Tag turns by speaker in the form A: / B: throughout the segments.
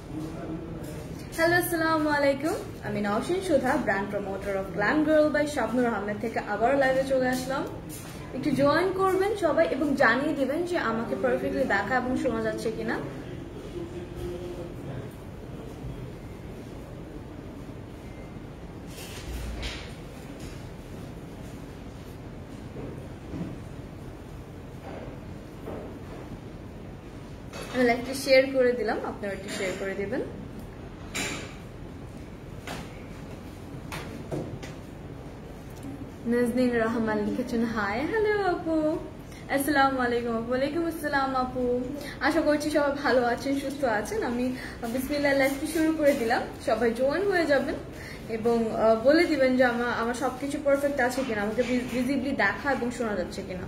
A: Hello আসসালামু আলাইকুম, আমি Nowshin Sudha, brand promoter of Glam Girl by Shabnur Ahmed থেকে আবার লাইভে চলে আসলাম। একটু জয়েন করবেন সবাই এবং জানিয়ে দিবেন যে আমাকে পারফেক্টলি দেখা এবং শোনা যাচ্ছে কিনা। আমি লাইভটি শেয়ার করে দিলাম, আপনারা একটু শেয়ার করে দিবেন। নাজনীন রহমান লিখেছেন হাই। হ্যালো আপু, আসসালামু আলাইকুম আপু। ওয়ালাইকুম আসসালাম আপু, আশা করছি সবাই ভালো আছেন, সুস্থ আছেন। আমি বিসমিল্লাহ লাইভটি শুরু করে দিলাম, সবাই জয়েন হয়ে যাবেন এবং বলে দিবেন যে আমার সবকিছু পারফেক্ট আছে কিনা, আমাকে ভিজিবলি দেখা এবং শোনা যাচ্ছে কিনা।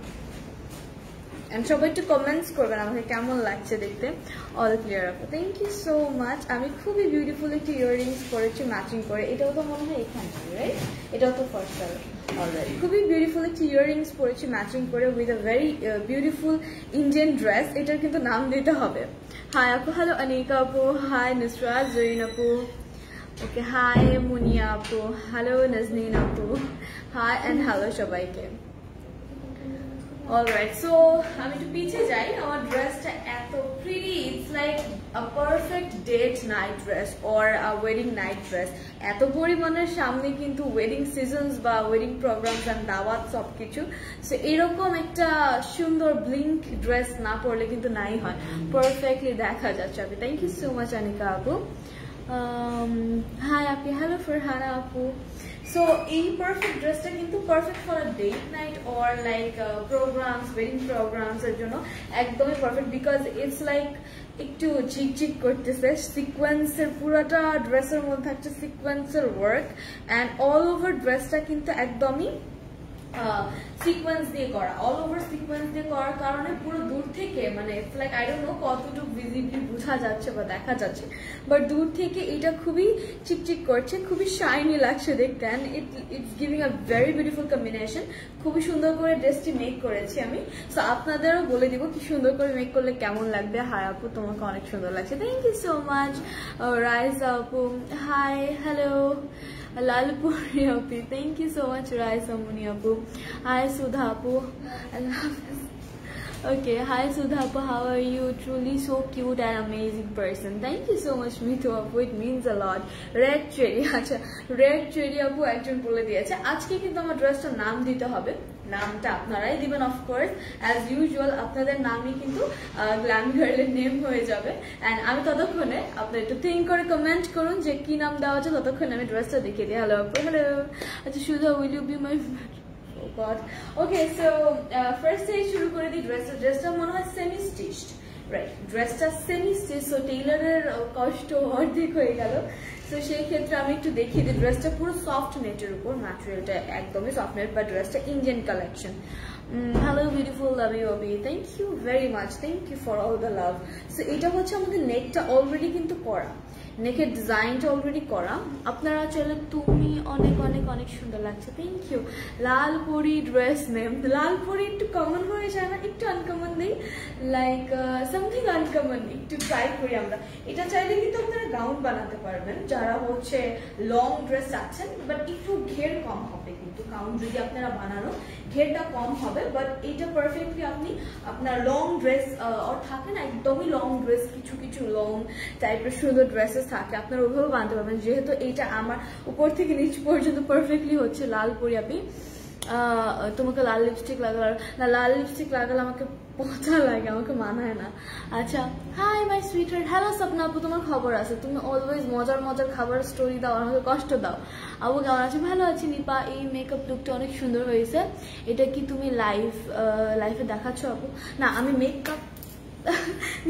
A: সবাই একটু কমেন্টস করবেন আমাকে কেমন লাগছে দেখতে। অল ক্লিয়ার আপু, থ্যাংক ইউ সো মাচ। আমি খুবই বিউটিফুল একটি ইয়াররিংস পরেছি ম্যাচিং করে, এটাও তো মনে হয় এখানে, রাইট? এটাও তো ফার্স্ট কালার। অলরাইট, খুবই বিউটিফুল একটি ইয়াররিংস পরেছি ম্যাচিং করে with a very beautiful Indian dress. এটার কিন্তু নাম দিতে হবে। হাই আপু, হ্যালো অনিকা আপু, হাই নুসরাত জৈন আপু, ওকে হাই মুনিয়া আপু, হ্যালো নাজনীন আপু, হাই অ্যান্ড হ্যালো সবাইকে। অলরাইট, সো আমি একটু পিছিয়ে যাই। আমার ড্রেসটা এত pretty, it's like a perfect date night dress or a wedding night dress. এত পরিমাণের সামনে কিন্তু ওয়েডিং সিজনস বা ওয়েডিং প্রোগ্রামস অ্যান্ড দাওয়াত সবকিছু। সো এরকম একটা সুন্দর ব্লিঙ্ক ড্রেস না পরলে কিন্তু নাই হয়, পারফেক্টলি দেখা যাচ্ছে আপনি। Thank you so much Anika আপু। হাই আপনি, হ্যালো ফারহানা আপু। সো এই পারফেক্ট ড্রেসটা কিন্তু perfect for date night or like programmes, wedding programmes এর জন্য একদমই পারফেক্ট, বিকজ ইটস লাইক একটু ঝিকঝিক করতেছে। সিকোয়েন্সের পুরোটা ড্রেসের মধ্যে থাকছে সিকোয়েন্সের ওয়ার্ক অ্যান্ড অল ওভার ড্রেসটা কিন্তু একদমই সিকোয়েন্স দিয়ে করা, অল ওভার সিকোয়েন্স দিয়ে করার কারণে পুরো দূর থেকে মানে it's like I don't know কতটুকু ভিজিবলি বোঝা যাচ্ছে বা দেখা যাচ্ছে, বাট দূর থেকে এটা খুবই চিকচিক করছে, খুবই শাইনি লাগছে দেখতে and it's giving a very beautiful combination. খুবই সুন্দর করে ড্রেসটি মেক করেছি আমি। সো আপনাদেরও বলে দিব কি সুন্দর করে মেক করলে কেমন লাগবে। হাই আপু, তোমাকে অনেক সুন্দর লাগছে, থ্যাংক ইউ সো মাচ। রাইজা আপু, hi hello. Lalpuri Api, thank you so much. Rai Samuni Apu, hi Sudha Apu, okay, hi Sudha Apu, how are you? Truly so cute and amazing person. Thank you so much Mithu Apu, it means a lot. Red Cherry, আচ্ছা red cherry আপু একজন বলে দিয়েছে আজকে কিন্তু আমার ড্রেসটার নাম দিতে হবে। নামটা আপনারাই দিবেন অফকোর্স, অ্যাজ ইউজুয়াল আপনাদের নামই কিন্তু গ্ল্যাম গার্লের নেম হয়ে যাবে। অ্যান্ড আমি ততক্ষণে আপনার একটু থিঙ্ক করে কমেন্ট করুন যে কি নাম দেওয়া আছে, ততক্ষণে আমি ড্রেসটা দেখিয়ে দিই। হ্যালো আপু, হ্যালো। আচ্ছা Sudha, will you be my god. Okay, so first থেকে শুরু করে দিই। ড্রেসটা মনে হয় সেমি স্টিচড, রাইট? ড্রেসটা সেমি স্টিচ, সো টেইলারের কষ্ট অর্ধেক হয়ে গেল। তো সেই ক্ষেত্রে আমি একটু দেখিয়ে দিই। ড্রেসটা পুরো সফট নেটের উপর, ম্যাটেরিয়ালটা একদমই সফট নেট, বা ড্রেসটা Indian collection. Hello beautiful, love you অবি, thank you very much, thank you for all the love. So এটা হচ্ছে আমাদের নেকটা অলরেডি কিন্তু করা, নেকের ডিজাইনটা অলরেডি করা। আপনারা চাইলে তুমি অনেক অনেক অনেক সুন্দর লাগছে, থ্যাংক ইউ। লাল পরি ড্রেস নেম, লাল পরি একটু কমন হয়ে যায় না, একটু আনকমন নেই, লাইক সামথিং আনকমন, একটু ট্রাই করি আমরা। এটা চাইলে কিন্তু আপনারা গাউন বানাতে পারবেন যারা হচ্ছে লং ড্রেস চাচ্ছেন, বাট একটু ঘের কম হবে কিন্তু গাউন যদি আপনারা বানানো, ঘেরটা কম হবে। বাট এটা পারফেক্টলি আপনি আপনার লং ড্রেস আর থাকে না একদমই লং ড্রেস, কিছু কিছু লং টাইপের সুন্দর ড্রেসেস থাকে, আপনারা ওইভাবে বানাতে পারবেন। যেহেতু এইটা আমার উপর থেকে নিচ পর্যন্ত পারফেক্টলি হচ্ছে লাল পরি। আপনি তোমাকে লাল লিপস্টিক লাগাল না, লাল লিপস্টিক লাগালে আমাকে পচা লাগে, আমাকে মানায় না। আচ্ছা, hi my sweeter, hello Swapna আপু, তোমার খবর আছে? তুমি অলওয়েজ মজার মজার খাবার স্টোরি দাও, আমাকে কষ্ট দাও। আপু কেমন আছে? ভালো আছি নিপা। এই মেকআপ লুকটা অনেক সুন্দর হয়েছে, এটা কি তুমি লাইফে দেখাচ্ছ আপু? না, আমি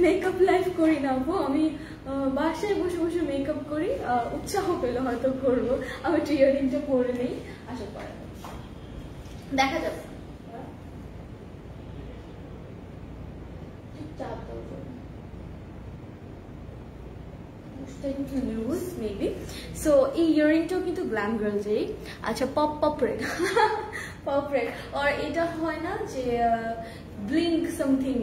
A: মেকআপ লাইভ করি না আপু, আমি বাসায় বসে বসে মেকআপ করি, উৎসাহ পেলে হয়তো করবো। আমি ইয়াররিংটা পরে নেই, আশা করি দেখা যাবে। সো এই ইয়াররিংটাও কিন্তু গ্ল্যাম গার্লসেরই। আচ্ছা, পপ রেড পপ রেড। আর এটা হয় না যে blink something,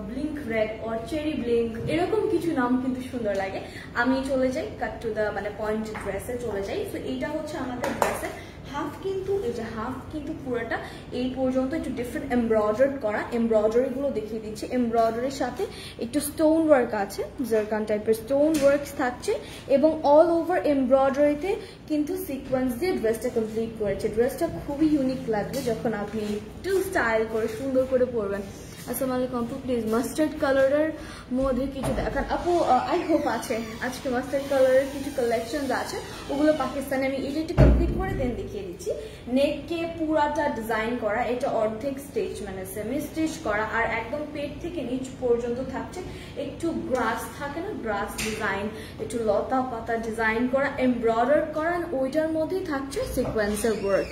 A: blink red or cherry blink, এরকম কিছু নাম কিন্তু সুন্দর লাগে। আমি চলে যাই কাট টু দ্য মানে পয়েন্ট ড্রেসে চলে যাই। তো এইটা হচ্ছে আমাদের ড্রেসের হাফ, কিন্তু এই যে হাফ কিন্তু পুরোটা এই পর্যন্ত একটু ডিফারেন্ট এমব্রয়ডারি করা, এমব্রয়ডারি গুলো দেখিয়ে দিচ্ছি। এমব্রয়ডারির সাথে একটু স্টোন ওয়ার্ক আছে, জারকান টাইপের স্টোন ওয়ার্ক থাকছে এবং অল ওভার এমব্রয়ডারিতে কিন্তু সিকোয়েন্স দিয়ে ড্রেসটা কমপ্লিট করেছে। ড্রেসটা খুবই ইউনিক লাগবে যখন আপনি একটু স্টাইল করে সুন্দর করে পরবেন। আসসালামু আলাইকুম আপু, প্লিজ মাস্টার্ড কালারের মধ্যে কিছু দেখান। আপু আই হোপ আছে আজকে মাস্টার্ড কালারের কিছু কালেকশন আছে, ওগুলো পাকিস্তানে আমি এটা একটু কমপ্লিট করে দেন দেখিয়ে দিচ্ছি। নেককে পুরাটা ডিজাইন করা, এটা অর্ধেক স্টিচ মানে সেমি স্টিচ করা, আর একদম পেট থেকে নিচ পর্যন্ত থাকছে একটু গ্রাস থাকে না, গ্রাস ডিজাইন, একটু লতা পাতা ডিজাইন করা, এমব্রয়ডার করা, ওইটার মধ্যেই থাকছে সিকোয়েন্সের ওয়ার্ক।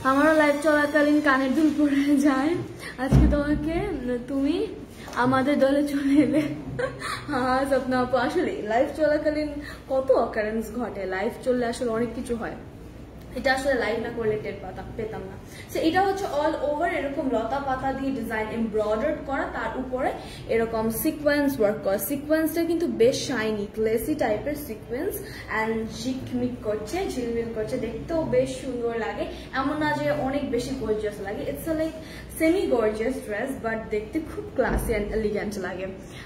A: আমারও লাইভ চলাকালীন কানের দুল পড়ে যায়, আজকে তোমাকে তুমি আমাদের দলে চলে এলে। হ্যাঁ স্বপ্ন আপু, আসলে লাইভ চলাকালীন কত অকারেন্স ঘটে, লাইভ চললে আসলে অনেক কিছু হয়, এটা আসলে লাইভ না করলে টের পেতাম না। সো এটা হচ্ছে অল ওভার এরকম লতা পাতা দিয়ে ডিজাইন এমব্রয়ডার্ড করা, তার উপরে এরকম সিকোয়েন্স ওয়ার্ক করা। সিকোয়েন্সটা কিন্তু বেশ শাইনি গ্লেসি টাইপের সিকোয়েন্স অ্যান্ড ঝিকমিক করছে, ঝিলমিল করছে, দেখতেও বেশ সুন্দর লাগে, এমন না যে অনেক বেশি গর্জিয়াস লাগে। It's like semi gorgeous dress but দেখতে খুব ক্লাসি অ্যান্ড এলিগেন্ট লাগে।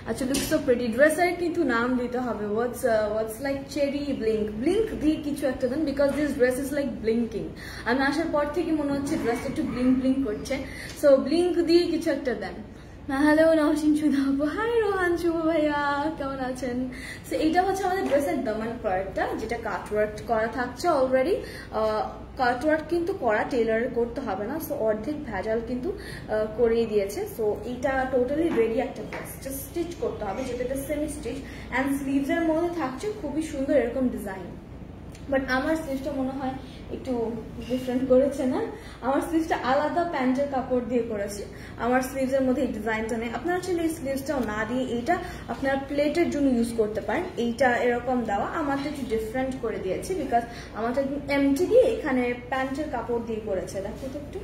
A: আচ্ছা লুকস সো প্রিটি। ড্রেসের কিন্তু নাম দিতে হবে, what's like cherry blink, blink দিয়ে কিছু একটা then because this dress is like blinking. আমি আসার পর থেকে মনে হচ্ছে ড্রেসটা একটু ব্লিঙ্ক ব্লিঙ্ক করছে, সো ব্লিঙ্ক দিয়ে কিছু একটা দেন। হ্যালো নওশিন সুধা আপু, হাই রোহান শুভ ভাইয়া, কেমন আছেন? সো এইটা হচ্ছে আমাদের ড্রেসের দামান পার্টটা, যেটা কাটওয়ার্ক করা থাকছে অলরেডি। কাটওয়ার্ক কিন্তু করা, টেলার করতে হবে না, সো অর্ধেক ভেজাল কিন্তু করিয়ে দিয়েছে। সো এইটা টোটালি রেডি একটা ড্রেস, জাস্ট স্টিচ করতে হবে, যেটা সেমি স্টিচ অ্যান্ড স্লিভসের মধ্যে থাকছে খুবই সুন্দর এরকম ডিজাইন। বাট আমার স্লিভসটা মনে হয় একটু ডিফারেন্ট করেছে না, আমার স্লিভসটা আলাদা প্যান্টের কাপড় দিয়ে করেছে, আমার স্লিভসের মধ্যে এই ডিজাইনটা নেই। আপনারা চাইলে এই স্লিভসটাও না দিয়ে এইটা আপনার প্লেটের জন্য ইউজ করতে পারেন। এইটা এরকম দেওয়া আমারটা একটু ডিফারেন্ট করে দিয়েছে বিকজ আমারটা একদম এমটি দিয়ে এখানে প্যান্টের কাপড় দিয়ে করেছে। দেখো তো একটু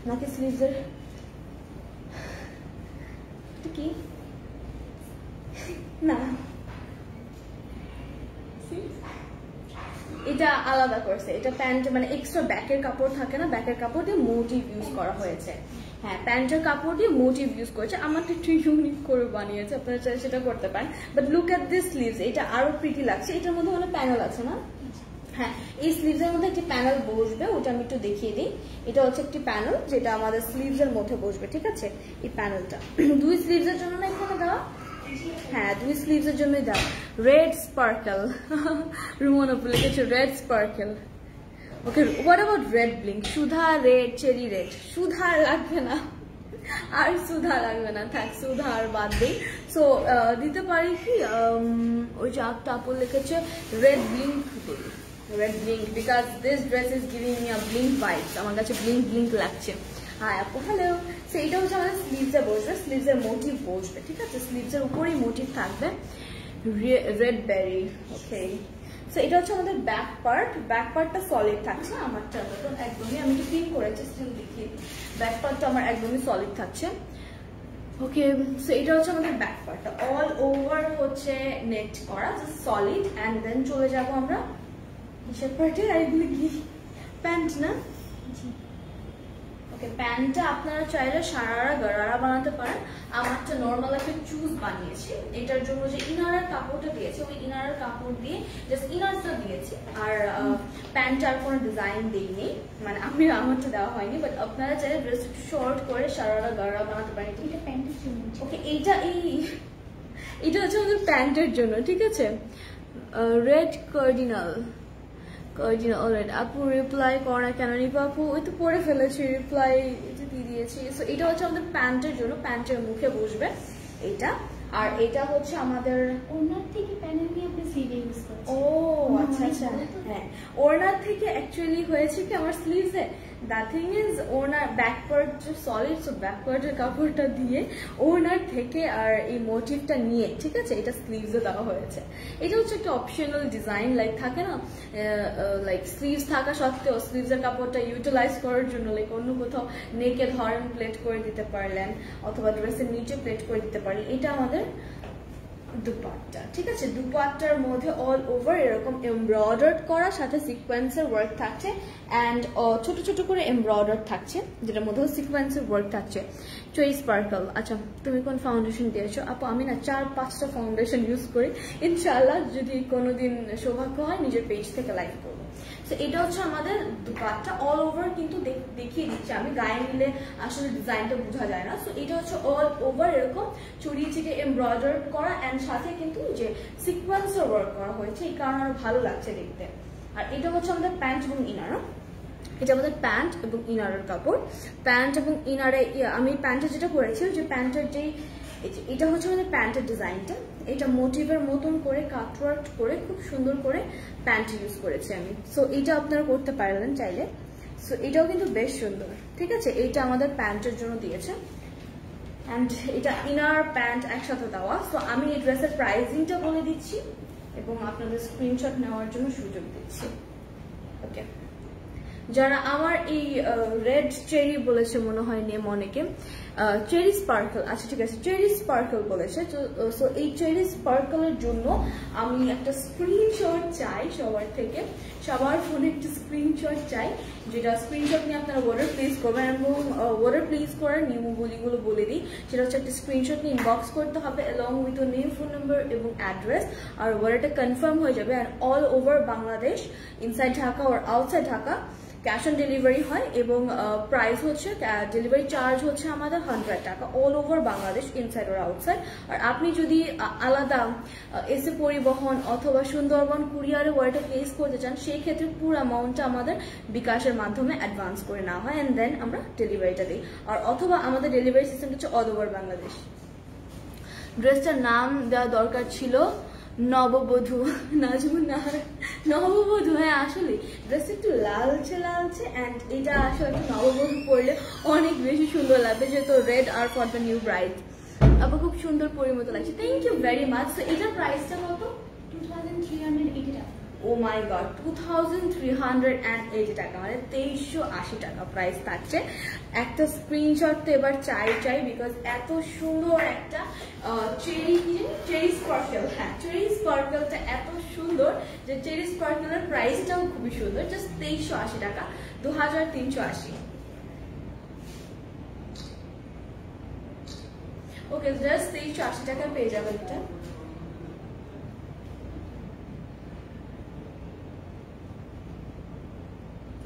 A: নাকি স্লিভসের কি না, এটা আলাদা করছে, এটা প্যান্ট মানে এক্সট্রা ব্যাকের কাপড় থাকে না, ব্যাকের কাপড় দিয়ে মোটিভ ইউজ করা হয়েছে। হ্যাঁ প্যান্টের কাপড় দিয়ে মোটিভ ইউজ করেছে, আমারটা একটু ইউনিক করে বানিয়েছে, আপনারা চাইলে সেটা করতে পারেন। But look at this sleeves, এটা আরো প্রিটি লাগছে। এটার মধ্যে মানে প্যানেল আছে না, হ্যাঁ এই স্লিভসের মধ্যে একটি প্যানেল বসবে, ওটা আমি একটু দেখিয়ে দিই। এটা হচ্ছে একটি প্যানেল যেটা আমাদের স্লিভসের মধ্যে বসবে, ঠিক আছে? এই প্যানেলটা দুই স্লিভসের জন্য না এখানে দেওয়া, হ্যাঁ দুই স্লিভসের জন্যই দাও। রেড স্পার্কেল, রুমন আপু লিখেছে red sparkle. Okay what about red blink? Sudha red, cherry red, Sudha লাগবে না আর সুধা লাগবে না, থাক সুধা আর বাদ দিই। সো দিতে পারি কি ওই যে আপু লিখেছে red blink, red blink because this dress is giving me a blink vibes, আমার কাছে ব্লিঙ্ক ব্লিঙ্ক লাগছে। হ্যাঁ আপু হ্যালো। সো এইটা হচ্ছে আমাদের স্লিভসে বসবে, স্লিভসের মোটিভ বসবে, ঠিক আছে? স্লিভসের উপরেই মোটিভ থাকবে রেড বেরি। ওকে সো এটা হচ্ছে আমাদের ব্যাক পার্ট, ব্যাক পার্টটা সলিড থাকছে আমারটা একদমই, আমি একটু পিন করেছি স্টিল দেখিয়ে, ব্যাক পার্টটা আমার একদমই সলিড থাকছে। ওকে সো এটা হচ্ছে আমাদের ব্যাক পার্টটা, অল ওভার হচ্ছে নেট করা, জাস্ট সলিড। অ্যান্ড দেন চলে যাবো আমরা কিসের পার্টে, আর এগুলো কি প্যান্ট না? ওকে প্যান্টটা আপনারা চাইলে সারারা গারারা বানাতে পারেন, আমারটা নর্মাল একটা চুজ বানিয়েছি। এটার জন্য যে ইনারের কাপড়টা দিয়েছে, ওই ইনারের কাপড় দিয়ে জাস্ট ইনারটা দিয়েছি, আর প্যান্টটা আর কোনো ডিজাইন দিইনি, মানে আমি আমারটা দেওয়া হয়নি। বাট আপনারা চাইলে ড্রেস শর্ট করে সারারা গারারা বানাতে পারেন। এটা প্যান্টের জন্য, ওকে এইটা হচ্ছে আমাদের প্যান্টের জন্য, ঠিক আছে? রেড কার্ডিনাল, অলরাইট আপু রিপ্লাই করো না কেন? রিপা আপু ওই তো পরে ফেলেছি, রিপ্লাই দিয়ে দিয়েছি। সো এটা হচ্ছে আমাদের প্যান্টের জন্য, প্যান্টের মুখে বসবে এটা। আর এটা হচ্ছে আমাদের
B: ওড়নার থেকে প্যানেল নিয়ে আপনি সিডি ইউজ করছেন।
A: ও আচ্ছা আচ্ছা, হ্যাঁ ওড়নার থেকে অ্যাকচুয়ালি হয়েছে কি আমার স্লিভসে দ্য থিং ইজ ওনার ব্যাক পার্ট যে সলিড, সো ব্যাক পার্টের কাপড়টা দিয়ে ওনার থেকে আর এই মোটিভটা নিয়ে, ঠিক আছে, এটা স্লিভসে দেওয়া হয়েছে। এটা হচ্ছে একটা অপশনাল ডিজাইন, লাইক থাকে না, লাইক স্লিভস থাকা সত্ত্বেও স্লিভসের কাপড়টা ইউটিলাইজ করার জন্য লাইক অন্য কোথাও নেকে ধরেন প্লেট করে দিতে পারলেন, অথবা ড্রেসের নিচে প্লেট করে দিতে পারলেন। এটা আমাদের দুপাট্টা, ঠিক আছে। দুপাট্টার মধ্যে অল ওভার এরকম এমব্রয়ডার্ড করা, সাথে সিকোয়েন্সের ওয়ার্ক থাকছে অ্যান্ড ছোট ছোট করে এমব্রয়ডার্ড থাকছে, যেটার মধ্যেও সিকোয়েন্সের ওয়ার্ক থাকছে। Choice sparkle. আচ্ছা, তুমি কোন ফাউন্ডেশন দিয়েছো? আপু আমি না 4-5টা ফাউন্ডেশন ইউজ করি, ইনশাআল্লাহ যদি কোনোদিন সৌভাগ্য হয় নিজের পেজ থেকে লাইভ করবো। তো এটা হচ্ছে আমাদের দুপাট্টা, অল ওভার কিন্তু দেখিয়ে দিচ্ছি আমি, গায়ে নিলে আসলে ডিজাইনটা বোঝা যায় না। সো এটা হচ্ছে অল ওভার এরকম চড়িয়ে চিটিয়ে এমব্রয়ডার করা অ্যান্ড সাথে কিন্তু যে সিকোয়েন্সের ওয়ার্ক করা হয়েছে, এই কারণে আরো ভালো লাগছে দেখতে। আর এটা হচ্ছে আমাদের প্যান্ট এবং ইনার, এটা আমাদের প্যান্ট এবং ইনারের কাপড়। প্যান্ট এবং ইনারে আমি প্যান্টে যেটা করেছি, যে প্যান্টের যেই এটা হচ্ছে আমাদের প্যান্টের ডিজাইনটা, এটা মোটিভের মতন করে কাটওয়ার্ক করে খুব সুন্দর করে প্যান্ট ইউজ করেছি আমি। সো এটা আপনারা করতে পারলেন চাইলে। সো এটাও কিন্তু বেশ সুন্দর, ঠিক আছে। এইটা আমাদের প্যান্টের জন্য দিয়েছে অ্যান্ড এটা ইনার প্যান্ট একসাথে দেওয়া। সো আমি এই ড্রেসের প্রাইসিংটা বলে দিচ্ছি এবং আপনাদের স্ক্রিনশট নেওয়ার জন্য সুযোগ দিচ্ছি। ওকে, যারা আমার এই রেড চেরি বলেছে মনে হয় নেম অনেকে, চেরি স্পার্কল, আচ্ছা ঠিক আছে, চেরি স্পার্কল বলেছে। সো এই চেরি স্পার্কলের জন্য আমি একটা স্ক্রিনশট চাই সবার থেকে, সবার ফোনে একটা স্ক্রিনশট চাই, যেটা স্ক্রিনশট নিয়ে আপনারা ওয়াটার প্লেস করবেন। এবং ওয়াটার প্লেস করার নিয়মগুলিগুলো বলে দিই, সেটা হচ্ছে একটা স্ক্রিনশট নিয়ে ইনবক্স করতে হবে along with name, phone number এবং অ্যাড্রেস। আর ওয়াটারটা কনফার্ম হয়ে যাবে and all over Bangladesh, inside Dhaka or outside Dhaka cash on delivery হয় এবং প্রাইস হচ্ছে ডেলিভারি চার্জ হচ্ছে আমাদের 100 টাকা অল ওভার বাংলাদেশ, ইনসাইড ওর আউটসাইড। আর আপনি যদি আলাদা এসে পরিবহন অথবা সুন্দরবন কুরিয়ারে ওয়ার্ডটা প্লেস করতে চান, সেই ক্ষেত্রে পুরো অ্যামাউন্টটা আমাদের বিকাশের মাধ্যমে অ্যাডভান্স করে নেওয়া হয় অ্যান্ড দেন আমরা ডেলিভারিটা দিই। আর অথবা আমাদের ডেলিভারি সিস্টেমটা হচ্ছে অল ওভার বাংলাদেশ। ড্রেসটার নাম দেওয়া দরকার ছিল নববধূ, নাজমুন নাহার নববধূ। হ্যাঁ আসলে ড্রেসটা একটু লালচে লালচে অ্যান্ড এটা আসলে একটা নববধূ পরলে অনেক বেশি সুন্দর লাগবে, যেহেতু red are for the new bride. আবার খুব সুন্দর পরিমতো লাগছে, থ্যাংক ইউ ভেরি মাচ। তো এটার প্রাইসটা কত?
B: 2380 টাকা।
A: ও মাই গড, 2380 টাকা, মানে 2380 টাকা প্রাইস থাকছে। একটা স্ক্রিনশট তো এবার চাই বিকজ এত সুন্দর একটা চেরি স্পার্কেল, হ্যাঁ চেরি স্পার্কেলটা এত সুন্দর যে চেরি স্পার্কেলের প্রাইসটাও খুবই সুন্দর, জাস্ট 2380 টাকা, 2380। ওকে, জাস্ট 2380 টাকা পেয়ে যাবেন এটা।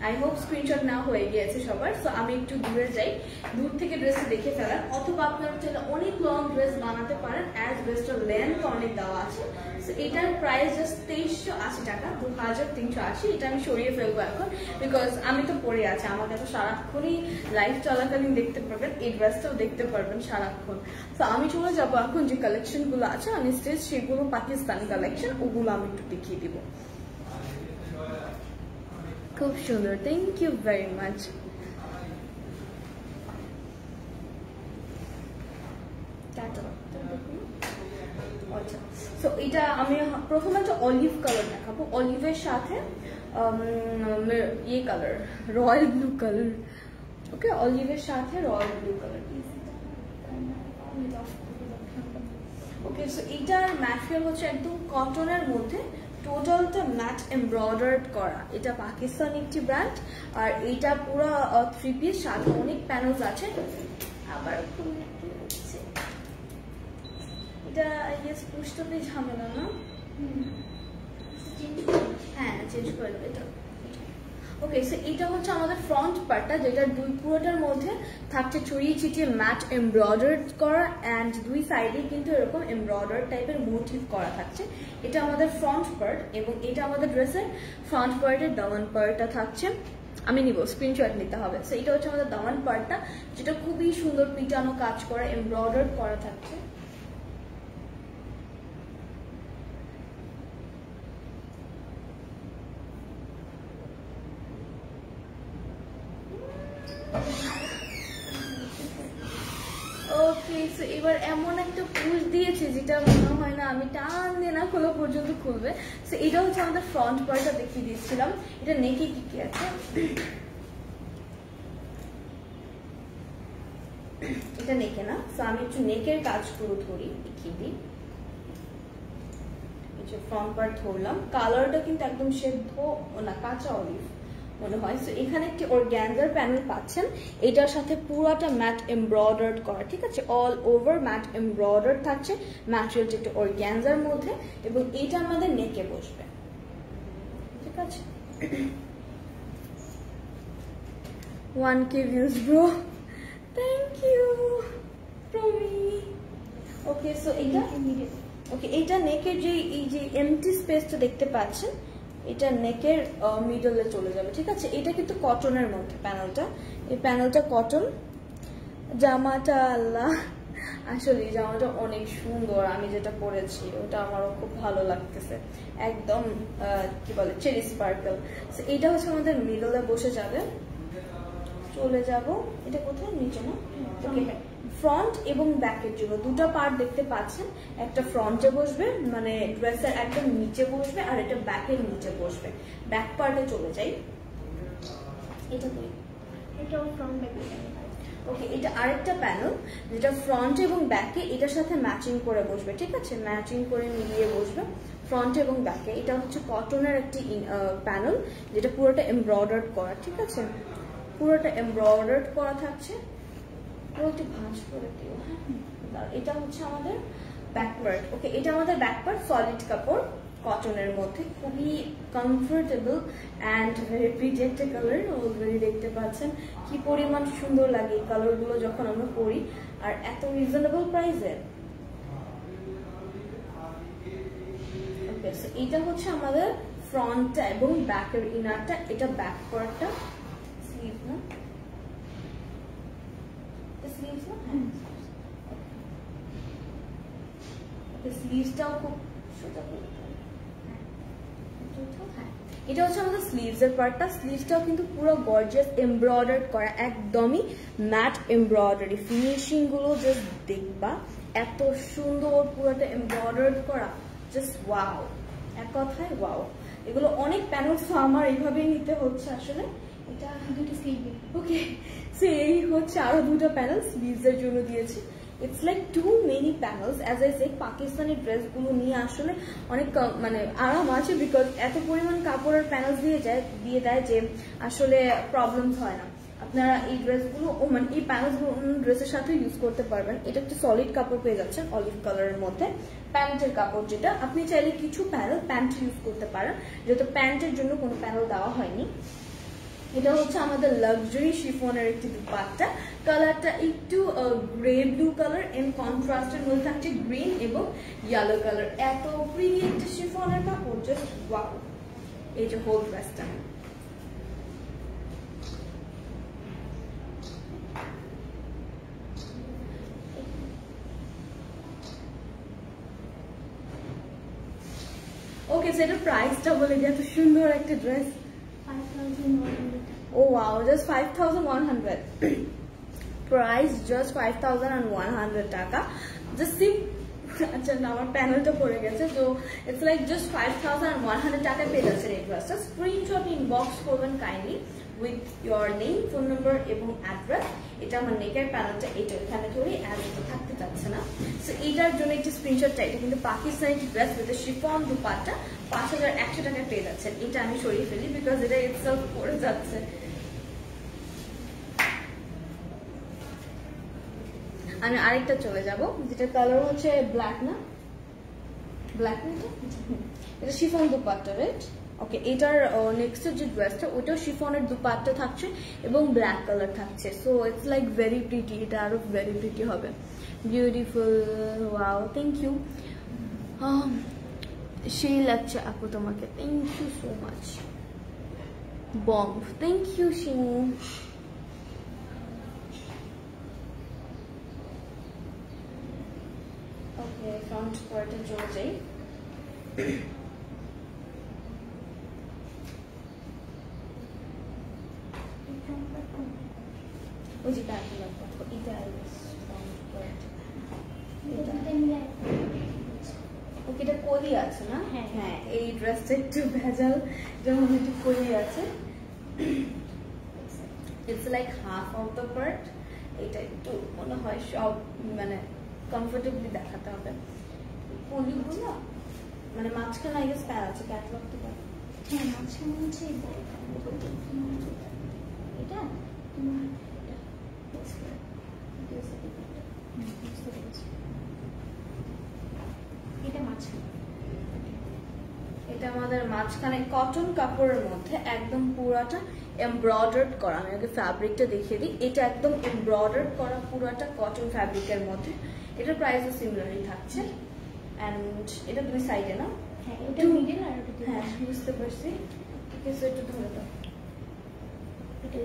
A: আই হোপ স্ক্রিনশট না হয়ে গিয়েছে সবার। সো আমি একটু দূরে যাই, দূর থেকে ড্রেসটা দেখে ফেলার, অথবা আপনারা চাইলে অনেক লং ড্রেস বানাতে পারেন, অ্যাজ ড্রেসটার লেন্থ অনেক দেওয়া আছে। সো এটার প্রাইস জাস্ট 2380 টাকা, 2380। এটা আমি সরিয়ে ফেলবো এখন বিকজ আমি তো পরে আছি, আমাকে তো সারাক্ষণই লাইভ চলাকালীন দেখতে পারবেন, এই ড্রেসটাও দেখতে পারবেন সারাক্ষণ। তো আমি চলে যাবো এখন যে কালেকশনগুলো আছে আনস্টেজ, সেগুলো পাকিস্তানি কালেকশন, ওগুলো আমি একটু দেখিয়ে দিব। খুব সুন্দর, থ্যাংক ইউ ভেরি মাচ। আচ্ছা, সো এটা আমি প্রথমে একটা অলিভ কালার দেখাবো, অলিভের সাথে ইয়ে কালার, রয়্যাল ব্লু কালার। ওকে, অলিভের সাথে রয়্যাল ব্লু কালার। ওকে, সো এইটার ম্যাটেরিয়াল হচ্ছে একদম কটনের মধ্যে, টোটালটা ম্যাট এমব্রয়ডার্ড করা। এটা পাকিস্তানি একটি ব্র্যান্ড, আর এইটা পুরো 3 পিস, সাথে অনেক প্যানেলস আছে। আবার এটা পুষ্টতে ঝামেলা না, হ্যাঁ চেঞ্জ করে দেবো এটা। ওকে, সো এটা হচ্ছে আমাদের ফ্রন্ট পার্টটা, যেটা পুরোটার মধ্যে থাকছে ছড়িয়ে ছিটিয়ে ম্যাট এমব্রয়ডার্ড করা অ্যান্ড দুই সাইডে কিন্তু এরকম এমব্রয়ডার্ড টাইপের মোটিভ করা থাকছে। এটা আমাদের ফ্রন্ট পার্ট এবং এটা আমাদের ড্রেসের ফ্রন্ট পার্টের দামান পার্টটা থাকছে। আমি নিব, স্ক্রিনশট নিতে হবে। সো এটা হচ্ছে আমাদের দামান পার্টটা, যেটা খুবই সুন্দর পিটানো কাজ করা এমব্রয়ডার্ড করা থাকছে। সো এবার এমন একটা পুশ দিয়েছে যেটা মনে হয় না আমি টান দিয়ে না খোলা পর্যন্ত খুলবে। সো এটা হচ্ছে আমাদের ফ্রন্ট পার্টটা দেখিয়ে দিচ্ছিলাম। এটা নেকে কি কি আছে, এটা নেকে না, সো আমি একটু নেকের কাজগুলো ধরি দেখিয়ে দিই। ফ্রন্ট পার্ট ধরলাম, কালারটা কিন্তু একদম সেদ্ধ না, কাঁচা অলিভ মনে হয়। সো এখানে একটি অর্গ্যানজার প্যানেল পাচ্ছেন, এটার সাথে পুরোটা ম্যাট এমব্রয়ডার্ড করা, ঠিক আছে, অল ওভার ম্যাট এমব্রয়ডার্ড থাকছে, ম্যাটেরিয়ালটা একটু অর্গ্যানজার মধ্যে, এবং এটা আমাদের নেকে বসবে, ঠিক আছে। 1K views bro, thank you Promi. Okay, so এটা ওকে, এটা নেকের যে এই যে এমটি স্পেসটা দেখতে পাচ্ছেন, এটা নেকের মিডলে চলে যাবে, ঠিক আছে। এটা কিন্তু কটনের মধ্যে প্যানেলটা, এই প্যানেলটা কটন। জামাটা আল্লাহ, আসলে জামাটা অনেক সুন্দর, আমি যেটা পরেছি ওটা আমারও খুব ভালো লাগতেছে, একদম কি বলে চেরি স্পার্কল। এটা হচ্ছে আমাদের মিডলে বসে যাবে, চলে যাব, এটা কোথায়, নিচে না, ওকে। ফ্রন্ট এবং ব্যাকের জন্য দুটো পার্ট দেখতে পাচ্ছেন, একটা ফ্রন্টে বসবে মানে ড্রেসের একদম নিচে বসবে, আর এটা ব্যাকের নিচে বসবে। ব্যাক পার্টে চলে যাই, এটা কই,
B: এটাও ফ্রন্ট ব্যাক।
A: ওকে, এটা আরেকটা প্যানেল যেটা ফ্রন্ট এবং ব্যাকে এটার সাথে ম্যাচিং করে বসবে, ঠিক আছে, ম্যাচিং করে মিলিয়ে বসবে ফ্রন্ট এবং ব্যাকে। এটা হচ্ছে কটনের একটি প্যানেল যেটা পুরোটা এমব্রয়ডার্ড করা, ঠিক আছে, পুরোটা এমব্রয়ডার্ড করা থাকছে, পুরোটি ভাঁজ করে দিও। এটা হচ্ছে আমাদের ব্যাক পার্ট। ওকে, এটা আমাদের ব্যাক পার্ট, সলিড কাপড় কটনের মধ্যে, খুবই কমফোর্টেবল অ্যান্ড ভেরি প্রিটি একটা কালার, অলরেডি দেখতে পাচ্ছেন কি পরিমাণ সুন্দর লাগে এই কালারগুলো যখন আমরা পরি, আর এত রিজনেবল প্রাইসে। ওকে, সো এটা হচ্ছে আমাদের ফ্রন্টটা এবং ব্যাকের ইনারটা, এটা ব্যাক পার্টটা, স্লিভ না, স্লিভসটাও খুব সোজা করে, এটা হচ্ছে আমাদের স্লিভস এর পার্টটা। স্লিভসটাও কিন্তু পুরো গর্জিয়াস এমব্রয়ডার্ড করা, একদমই ম্যাট এমব্রয়ডারি, ফিনিশিং গুলো জাস্ট দেখবা এত সুন্দর, পুরোটা এমব্রয়ডার্ড করা, জাস্ট ওয়াও, এক কথায় ওয়াও। এগুলো অনেক প্যানেলস আমার এইভাবেই নিতে হচ্ছে আসলে। এটা দুটো স্লিভ, ওকে, সো এই হচ্ছে আরো দুটো প্যানেল স্লিভস এর জন্য দিয়েছি। It's like to many panels, as I say Pakistani ড্রেসগুলো নিয়ে আসলে অনেক মানে আরাম আছে, বিকজ এত পরিমাণ কাপড়ের প্যানেলস দিয়ে দেয় যে আসলে প্রবলেমস হয় না। আপনারা এই ড্রেসগুলো মানে এই প্যানেলসগুলো অন্য ড্রেসের সাথে ইউজ করতে পারবেন। এটা একটা সলিড কাপড় পেয়ে যাচ্ছেন অলিভ কালারের মধ্যে, প্যান্টের কাপড় যেটা, আপনি চাইলে কিছু প্যানেল প্যান্ট ইউজ করতে পারেন, যেহেতু প্যান্টের জন্য কোনো প্যানেল দেওয়া হয়নি। এটা হচ্ছে আমাদের লাক্সারি শিফনের একটি দুপাট্টা, কালারটা একটু গ্রে ব্লু কালার, এন কন্ট্রাস্টের মধ্যে থাকছে গ্রিন এবং ইয়েলো কালার, এত প্রিটি একটা শিফনের কাপড়, জাস্ট ওয়াও। এই যে হোল ড্রেসটা, ওকে, সেটা প্রাইসটা বলে যে এত সুন্দর একটা dress,
B: 5,100.
A: Oh wow, just 5,100. Price just 5,100 টাকা। Just see, আচ্ছা না আমার প্যানেলটা পড়ে গেছে, তো ইটস লাইক জাস্ট 5,100 টাকা পেয়ে যাচ্ছেন এই ড্রেসটা। স্ক্রিনশট ইনবক্স করবেন kindly with your name, phone number এবং অ্যাড্রেস। এটা আমার নেকের প্যানেলটা, এটা এখানে ধরে অ্যাড থাকতে চাচ্ছে না, সো এইটার জন্য একটি স্ক্রিনশট চাই। এটা কিন্তু Pakistani dress with chiffon dupatta, 5,100 টাকায় পেয়ে যাচ্ছেন। এটা আমি সরিয়ে ফেলি বিকজ এটা ইটসেলফ পড়ে যাচ্ছে। আমি আরেকটা চলে যাব, যেটা কালার হচ্ছে ব্ল্যাক না, ব্ল্যাক না, এটা শিফন দুপাট্টা, রাইট? ওকে, এটার নেক্সট যে ড্রেসটা ওটাও শিফনের দুপাট্টা থাকছে এবং ব্ল্যাক কালার থাকছে, so it's like very pretty, এটা আরো ভেরি প্রিটি হবে, বিউটিফুল, ওয়াও, থ্যাংক ইউ। সেই লাগছে আপু তোমাকে, thank you so much, bomb, thank you Shimu. Okay, front পার্টে চলে যাই। ওই যে এটা ফ্রন্ট পার্ট, ওকে, এটা কলি আছে না?
B: হ্যাঁ।
A: হ্যাঁ, এই ড্রেসটা একটু ভেজাল, যেমন একটু কলি আছে। It's like half of the part. এটা একটু মনে হয় সব মানে কমফোর্টেবলি দেখাতে হবে। কলিগুলো মানে মাঝখানে আই গেস প্যান আছে, ক্যাটলগ তো পারে।
B: হ্যাঁ, মাঝখানে হচ্ছে এটা তোমার এটা মাঝখানে,
A: এটা আমাদের মাঝখানে কটন কাপড়ের মধ্যে একদম পুরাটা এমব্রয়ডার্ড করা। আমি আগে ফ্যাব্রিকটা দেখিয়ে দিই। এটা একদম এমব্রয়ডার্ড করা পুরাটা কটন ফ্যাব্রিকের মধ্যে। এটার প্রাইসও সিমিলারই থাকছে। অ্যান্ড এটা দুই সাইডে না?
B: হ্যাঁ, এটা মিডল আর এটা
A: হ্যাঁ, বুঝতে পারছি। ওকে, সো একটু ধরে দাও।
B: এটা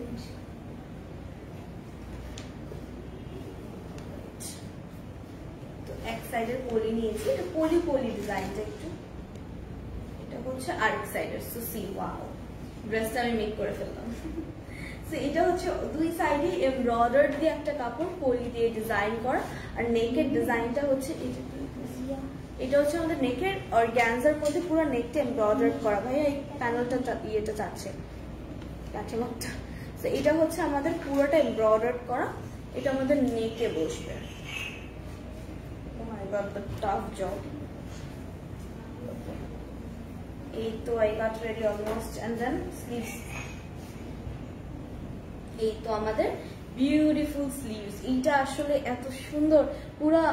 A: তো এক সাইডের পলি নিয়েছি, এটা পলি পলি ডিজাইনটা একটু। এটা হচ্ছে আরেক সাইডের। সো সি, ওয়াও, ড্রেসটা আমি মেক করে ফেললাম। সো এটা হচ্ছে দুই সাইডে এমব্রয়ডার্ড দিয়ে একটা কাপড় পলি দিয়ে ডিজাইন করা। আর নেকের ডিজাইনটা হচ্ছে এটা হচ্ছে আমাদের নেকের অর্গানজার মধ্যে পুরো নেকটা এমব্রয়ডার্ড করা। ভাইয়া এই প্যানেলটা ইয়েটা চাচ্ছে কাঠিমাটা। সো এটা হচ্ছে আমাদের পুরোটা এমব্রয়ডার্ড করা। এটা আমাদের নেকে বসবে। Oh my god, the tough job. এই তো I got ready almost, and then sleeves. এই তো আমাদের বিউটিফুল স্লিভস। এইটা আসলে এত সুন্দর, পুরা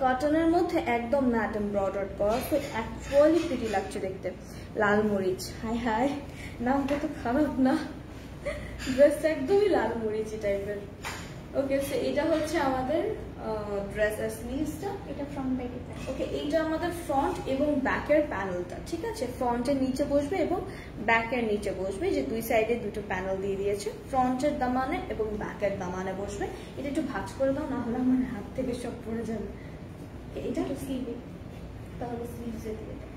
A: কটনের মধ্যে একদম ম্যাট এমব্রয়ডার্ড করা। তো অ্যাকচুয়ালি প্রিটি লাগছে দেখতে। লাল মরিচ, হাই হাই, নামটা তো খারাপ না, ড্রেসটা একদমই লাল মরিচি টাইপের। ওকে, সো এটা হচ্ছে আমাদের ড্রেস আর স্লিভসটা।
B: এটা ফ্রন্ট ব্যাক।
A: ওকে, এইটা আমাদের ফ্রন্ট এবং ব্যাকের প্যানেলটা। ঠিক আছে, ফ্রন্টের নিচে বসবে এবং ব্যাকের নিচে বসবে। যে দুই সাইডে দুটো প্যানেল দিয়ে দিয়েছে, ফ্রন্টের দামানে এবং ব্যাকের দামানে বসবে। এটা একটু ভাঁজ করে দাও, না হলে আমার হাত থেকে সব পড়ে যাবে। এটা স্লিভে, তাহলে স্লিভসে দিয়ে দাও।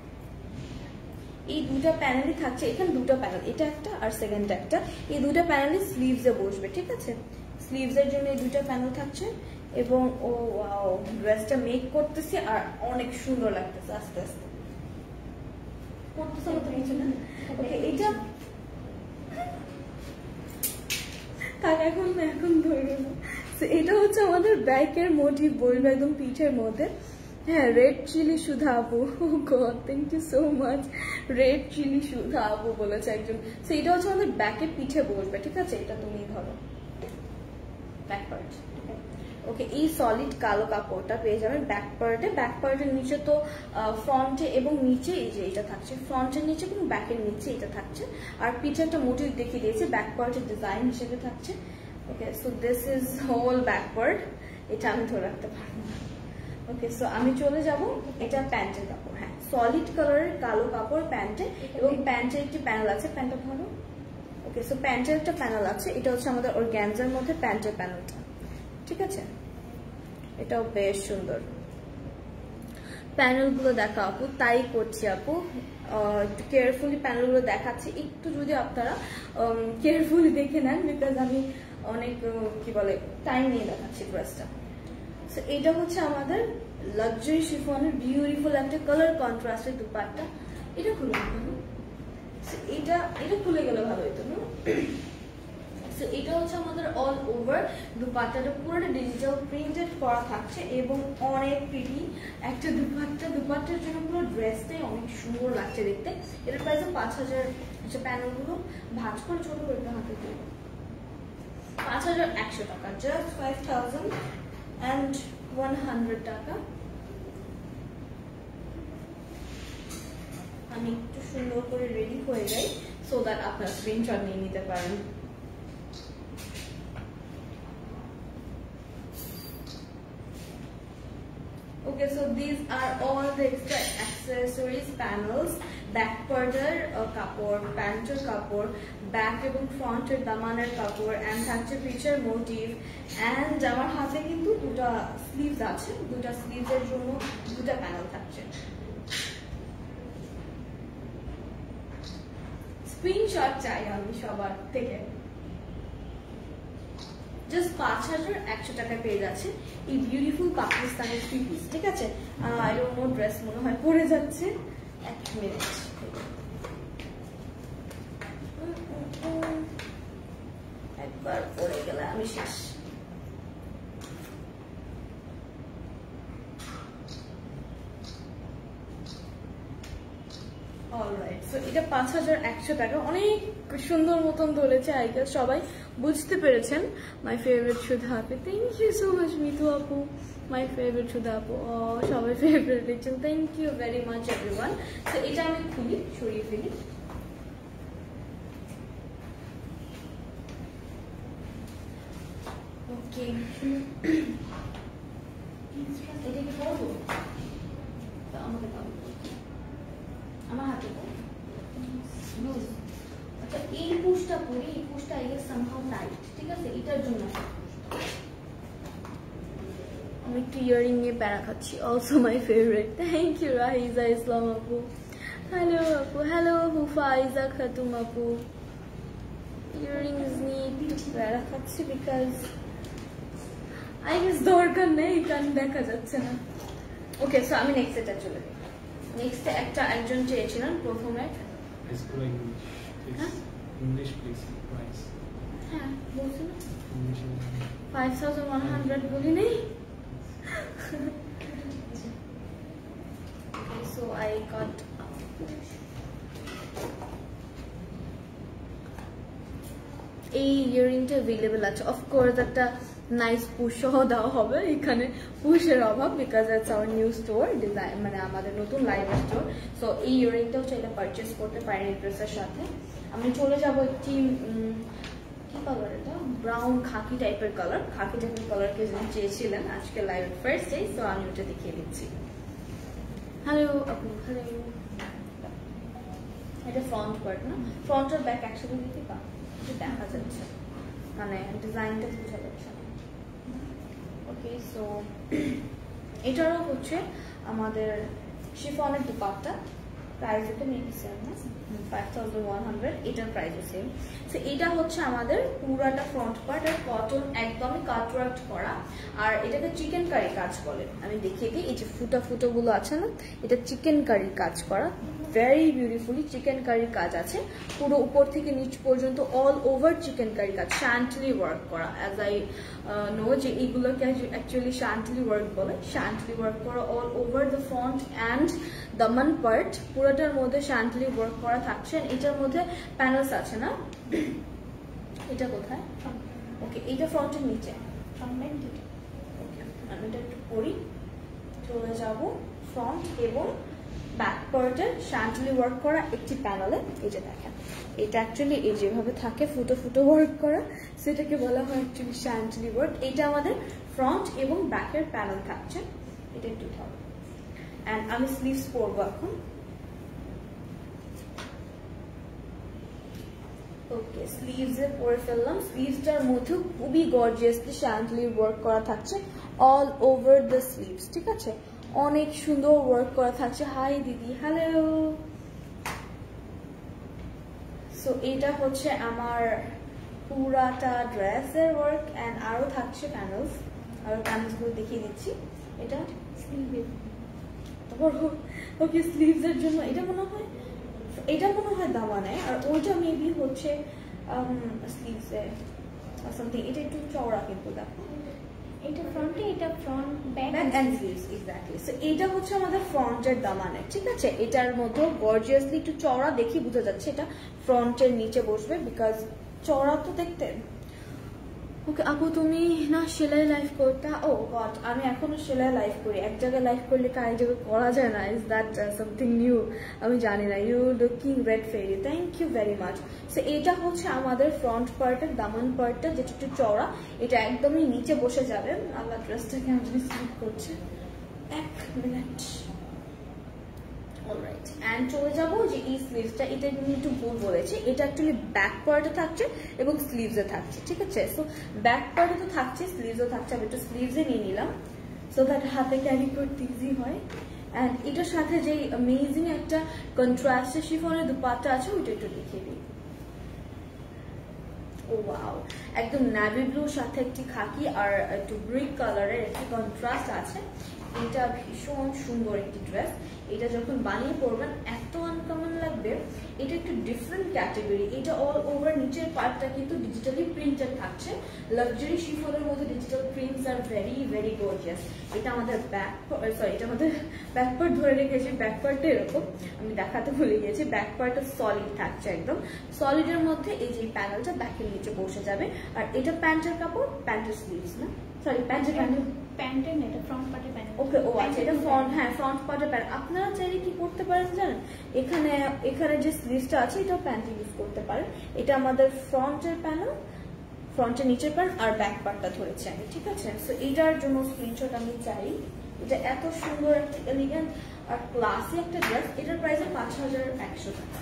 A: এই দুটো প্যানেলই থাকছে, এখানে দুটো প্যানেল, এটা একটা আর সেকেন্ড একটা। এই দুটো প্যানেলই স্লিভসে বসবে। ঠিক আছে, স্লিভসের জন্য এই দুটো প্যানেল থাকছে। এবং ও ওয়াও, ড্রেসটা মেক করতেছি আর অনেক সুন্দর লাগতেছে আস্তে আস্তে করতেছে মতো কিছু না। ওকে, এটা তার এখন ধরে না। এটা হচ্ছে আমাদের ব্যাকের মোটিভ বলবো, একদম পিঠের মধ্যে। হ্যাঁ, রেড চিলি সুধা আপু, oh god, thank you so much. Red chilli Sudha আপু বলেছে একজন। সো এটা হচ্ছে আমাদের ব্যাকের পিঠে বসবে। ঠিক আছে, এটা তুমি ধরো ব্যাক পার্ট। ওকে, এই সলিড কালো কাপড়টা পেয়ে যাবেন ব্যাক পার্টে। ব্যাক পার্টের নিচে তো ফ্রন্টে এবং নিচে এই যে এটা থাকছে, ফ্রন্টের নিচে এবং ব্যাকের নিচে এটা থাকছে। আর পিঠে একটা মোটিভ দেখিয়ে দিয়েছে, ব্যাক পার্টের ডিজাইন হিসেবে থাকছে। Okay, so this is whole back part. এটা আমি ধরে রাখতে পারবো না। ওকে, সো আমি চলে যাব। এটা প্যান্টের কাপড়। হ্যাঁ, সলিড কালারের কালো কাপড় প্যান্টে, এবং প্যান্টের একটি প্যানেল আছে। প্যান্টটা ভালো। ওকে, সো প্যান্টের একটা প্যানেল আছে। এটা হচ্ছে আমাদের অর্গানজার মধ্যে প্যান্টের প্যানেলটা। ঠিক আছে, এটাও বেশ সুন্দর। প্যানেলগুলো দেখা আপু, তাই করছি আপু, একটু কেয়ারফুলি প্যানেলগুলো দেখাচ্ছি। একটু যদি আপনারা কেয়ারফুলি দেখে নেন, বিকজ আমি অনেক কি বলে টাইম নিয়ে দেখাচ্ছি ড্রেসটা। সো এটা হচ্ছে আমাদের লাক্সারি শিফনের বিউটিফুল একটা কালার কন্ট্রাস্টের দুপাট্টা। এটা খুলে গেল, এটা খুলে গেলে ভালো হতো না। সো এটা হচ্ছে আমাদের অল ওভার দুপাট্টাটা পুরোটা ডিজিটাল প্রিন্টেড করা থাকছে এবং অনেক প্রিটি একটা দুপাট্টা। দুপাট্টার জন্য পুরো ড্রেসটাই অনেক সুন্দর লাগছে দেখতে। এটার প্রাইস 5000। হচ্ছে প্যানেলগুলো ভাঁজ করে ছোট করে হাতে দিয়ে 5100 টাকা, জাস্ট 5100 টাকা। আমি একটু সুন্দর করে রেডি হয়ে যাই, সো দ্যাট আপনার স্ক্রিনশট নিয়ে নিতে পারেন। Okay, so these are all the extra accessories, panels, back parter কাপড়, প্যান্টের কাপড়, ব্যাক এবং ফ্রন্টের দামানের কাপড়, and থাকছে পিচের মোটিভ। and আমার হাতে কিন্তু দুটো স্লিভস আছে, দুটো স্লিভসের জন্য দুটো প্যানেল থাকছে। স্ক্রিনশট চাই আমি সবার থেকে। জাস্ট 5100 টাকায় পেয়ে যাচ্ছে এই বিউটিফুল পাকিস্তানি থ্রি পিস। ঠিক আছে, আই ডোন্ট নো ড্রেস মনে হয় পরে যাচ্ছে। এক মিনিট, একবার পরে গেলে আমি শেষ। অলরাইট, সো এটা 5100 টাকা, অনেক সুন্দর মতন ধরেছে। আই গেস সবাই বুঝতে পেরেছেন। মাই ফেভারিট সুধা আপু, thank you so much Mitu আপু, মাই ফেভারিট সুধা আপু, সবাই ফেভারিট দেখছেন, thank you very much everyone. তো এটা আমি খুলি, সরিয়ে ফেলি। ওকে, এটা কি করবো? আমাকে দাও, আমার হাতে দাও। আচ্ছা, এই পুশটা করি, এই পুশটা আই গেস সামহাউ টাইট। ঠিক আছে, এটার জন্য আমি একটু ইয়ারিং নিয়ে প্যারা খাচ্ছি। Also my favourite, thank you Rahija Islam আপু, হ্যালো আপু, হ্যালো হুফাইজা খাতুম আপু। ইয়ারিংস নিয়ে একটু প্যারা খাচ্ছি বিকজ আই গেস দরকার নেই, কারণ দেখা যাচ্ছে না। ওকে, সো আমি নেক্সট এটা চলে যাই। নেক্সট একটা একজন চেয়েছিলেন প্রথমে।
C: English please, price.
A: হ্যাঁ, বলছি না 5100 বলি নেই। So I got এই ইয়ারিংটা অ্যাভেলেবল আছে। অফকোর্স একটা নাইস পুশ সহ দেওয়া হবে, এখানে পুশের অভাব because it's our new store design, মানে আমাদের নতুন লাইভ স্টোর। সো এই ইয়ারিংটাও চাইলে পারচেস করতে পারেন এই ড্রেসের সাথে। আমি চলে যাব একটি কি কালার, এটা ব্রাউন খাকি টাইপের কালার, খাকি টাইপের কালারকে যিনি চেয়েছিলেন আজকে লাইভ ফার্স্ট ডে, সো আমি ওটা দেখিয়ে দিচ্ছি। হ্যালো আপু, হ্যালো। এটা ফ্রন্ট পার্ট না, ফ্রন্ট আর ব্যাক একসাথে দিতে পা দেখা যাচ্ছে, মানে ডিজাইনটা বোঝা যাচ্ছে না। ওকে, সো এটারও হচ্ছে আমাদের শিফনের দুপাট্টা, প্রাইস এটা মেবি সেম না, 5100, এটার প্রাইসও সেম। সো এটা হচ্ছে আমাদের পুরাটা ফ্রন্ট পার্ট আর কটন একদমই কাটওয়ার্ক করা, আর এটাকে চিকেন কারি কাজ বলে। আমি দেখিয়ে দিই, এই যে ফুটা ফুটো গুলো আছে না, এটা চিকেন কারি কাজ করা, ভেরি বিউটিফুলি চিকেন কারি কাজ আছে। পুরো উপর থেকে নিচ পর্যন্ত অল ওভার চিকেন কারি কাজ, শ্যান্টলি ওয়ার্ক করা। অ্যাজ আই নো যে এইগুলোকে অ্যাকচুয়ালি শ্যান্টলি ওয়ার্ক বলে। শ্যান্টলি ওয়ার্ক করা all over the front and Daman part, পুরোটার মধ্যে শ্যান্টলি ওয়ার্ক করা থাকছে। এটার মধ্যে প্যানেলস আছে না, এটা কোথায়? ওকে, এইটা ফ্রন্টের নিচে। ওকে, আমি এটা একটু পরি, চলে যাব ফ্রন্ট এবং ব্যাক পার্টের শ্যান্টলি ওয়ার্ক করা একটি প্যানেলে। এই যে দেখেন, এটা অ্যাকচুয়ালি এই যেভাবে থাকে ফুটো ফুটো ওয়ার্ক করা, সেটাকে বলা হয় অ্যাকচুয়ালি শ্যান্টলি ওয়ার্ক। এটা আমাদের ফ্রন্ট এবং ব্যাকের প্যানেল থাকছে, এটা একটু হবে। অ্যান্ড আমি স্লিভস পরবো এখন। ওকে, স্লিভসে পরে ফেললাম। স্লিভসটার মধ্যেও খুবই গর্জিয়াসলি শ্যান্টলি ওয়ার্ক করা থাকছে অল ওভার দ্য স্লিভস। ঠিক আছে, অনেক সুন্দর ওয়ার্ক করা থাকছে। হাই দিদি, হ্যালো। সো এটা হচ্ছে আমার পুরাটা ড্রেসের ওয়ার্ক, অ্যান্ড আরো থাকছে প্যানেলস, আরো প্যানেলসগুলো দেখিয়ে দিচ্ছি। এটা স্লিভের, তারপর ওকে স্লিভসের জন্য এটা মনে হয় দামানে, আর ওইটা মেবি হচ্ছে স্লিভসে সামথিং। এটা একটু চওড়া কিন্তু দেখো,
B: এটা ফ্রন্টে, এটা front back
A: end sleeves, exactly. So এটা হচ্ছে আমাদের ফ্রন্টের দামানে। ঠিক আছে, এটার মধ্যে গর্জিয়াসলি একটু চওড়া দেখি বোঝা যাচ্ছে এটা ফ্রন্টের নিচে বসবে বিকজ চওড়া তো দেখতে। ওকে আপু, তুমি না সেলাই লাইভ করতে? ও গড, আমি এখনো সেলাই লাইভ করি। এক জায়গায় লাইভ করলে কার জায়গায় করা যায় না, ইজ দ্যাট সামথিং নিউ? আমি জানি না। You looking red fairy, thank you very much. So এটা হচ্ছে আমাদের ফ্রন্ট পার্টের দামান পার্টটা, যেটা একটু চওড়া, এটা একদমই নিচে বসে যাবে। আল্লাহ, ড্রেসটাকে আমি স্লিপ করছে, এক মিনিট। অলরাইট, অ্যান্ড চলে যাবো যে এই স্লিভসটা, এটা আমি একটু ভুল বলেছি, এটা অ্যাকচুয়ালি ব্যাক পার্টে থাকছে এবং স্লিভসে থাকছে। ঠিক আছে, সো ব্যাক পার্টে তো থাকছে, স্লিভসও থাকছে। আমি একটু স্লিভসে নিয়ে নিলাম সো দ্যাট হাতে ক্যারি করতে ইজি হয়। অ্যান্ড এটার সাথে যে অ্যামেজিং একটা কন্ট্রাস্টের শিফনের দুপাট্টা আছে, ওইটা একটু দেখিয়ে দিই। ও ওয়াও, একদম নেভি ব্লুর সাথে একটি খাকি আর একটু ব্রিক কালারের একটি কন্ট্রাস্ট আছে। এটা ভীষণ সুন্দর একটি ড্রেস। এটা যখন বানিয়ে পরবেন এত আনকমন লাগবে। এটা একটু ডিফারেন্ট ক্যাটাগরি। এটা অল ওভার নিচের পার্টটা কিন্তু ডিজিটালি প্রিন্টেড থাকছে। লাক্সারি শিফনের মধ্যে digital prints are very very gorgeous. এটা আমাদের এটা আমাদের ব্যাক পার্ট ধরে রেখেছি। ব্যাক পার্টটা এরকম, আমি দেখাতে ভুলে গিয়েছি। ব্যাক পার্টটা সলিড থাকছে, একদম সলিডের মধ্যে এই যে প্যানেলটা ব্যাকের নিচে বসে যাবে। আর এটা প্যান্টের কাপড়, প্যান্টের স্লিভস না, সরি
B: প্যান্টের না, এটা ফ্রন্ট পার্টের প্যান্ট।
A: ওকে, ও আচ্ছা, এটা ফ্রন্ট পার্টের প্যান্ট। আপনারা চাইলে কি করতে পারেন জানেন, এখানে যে স্লিভসটা আছে এটা প্যান্টে ইউজ করতে পারেন। এটা আমাদের ফ্রন্টের প্যানেল, ফ্রন্টের নিচের প্যান্ট আর ব্যাক পার্টটা ধরেছি আমি, ঠিক আছে। সো এটার জন্য স্ক্রিনশট আমি চাই। এটা এত সুন্দর একটা এলিগেন্ট আর ক্লাসি একটা ড্রেস। এটার প্রাইস ৫,১০০ টাকা,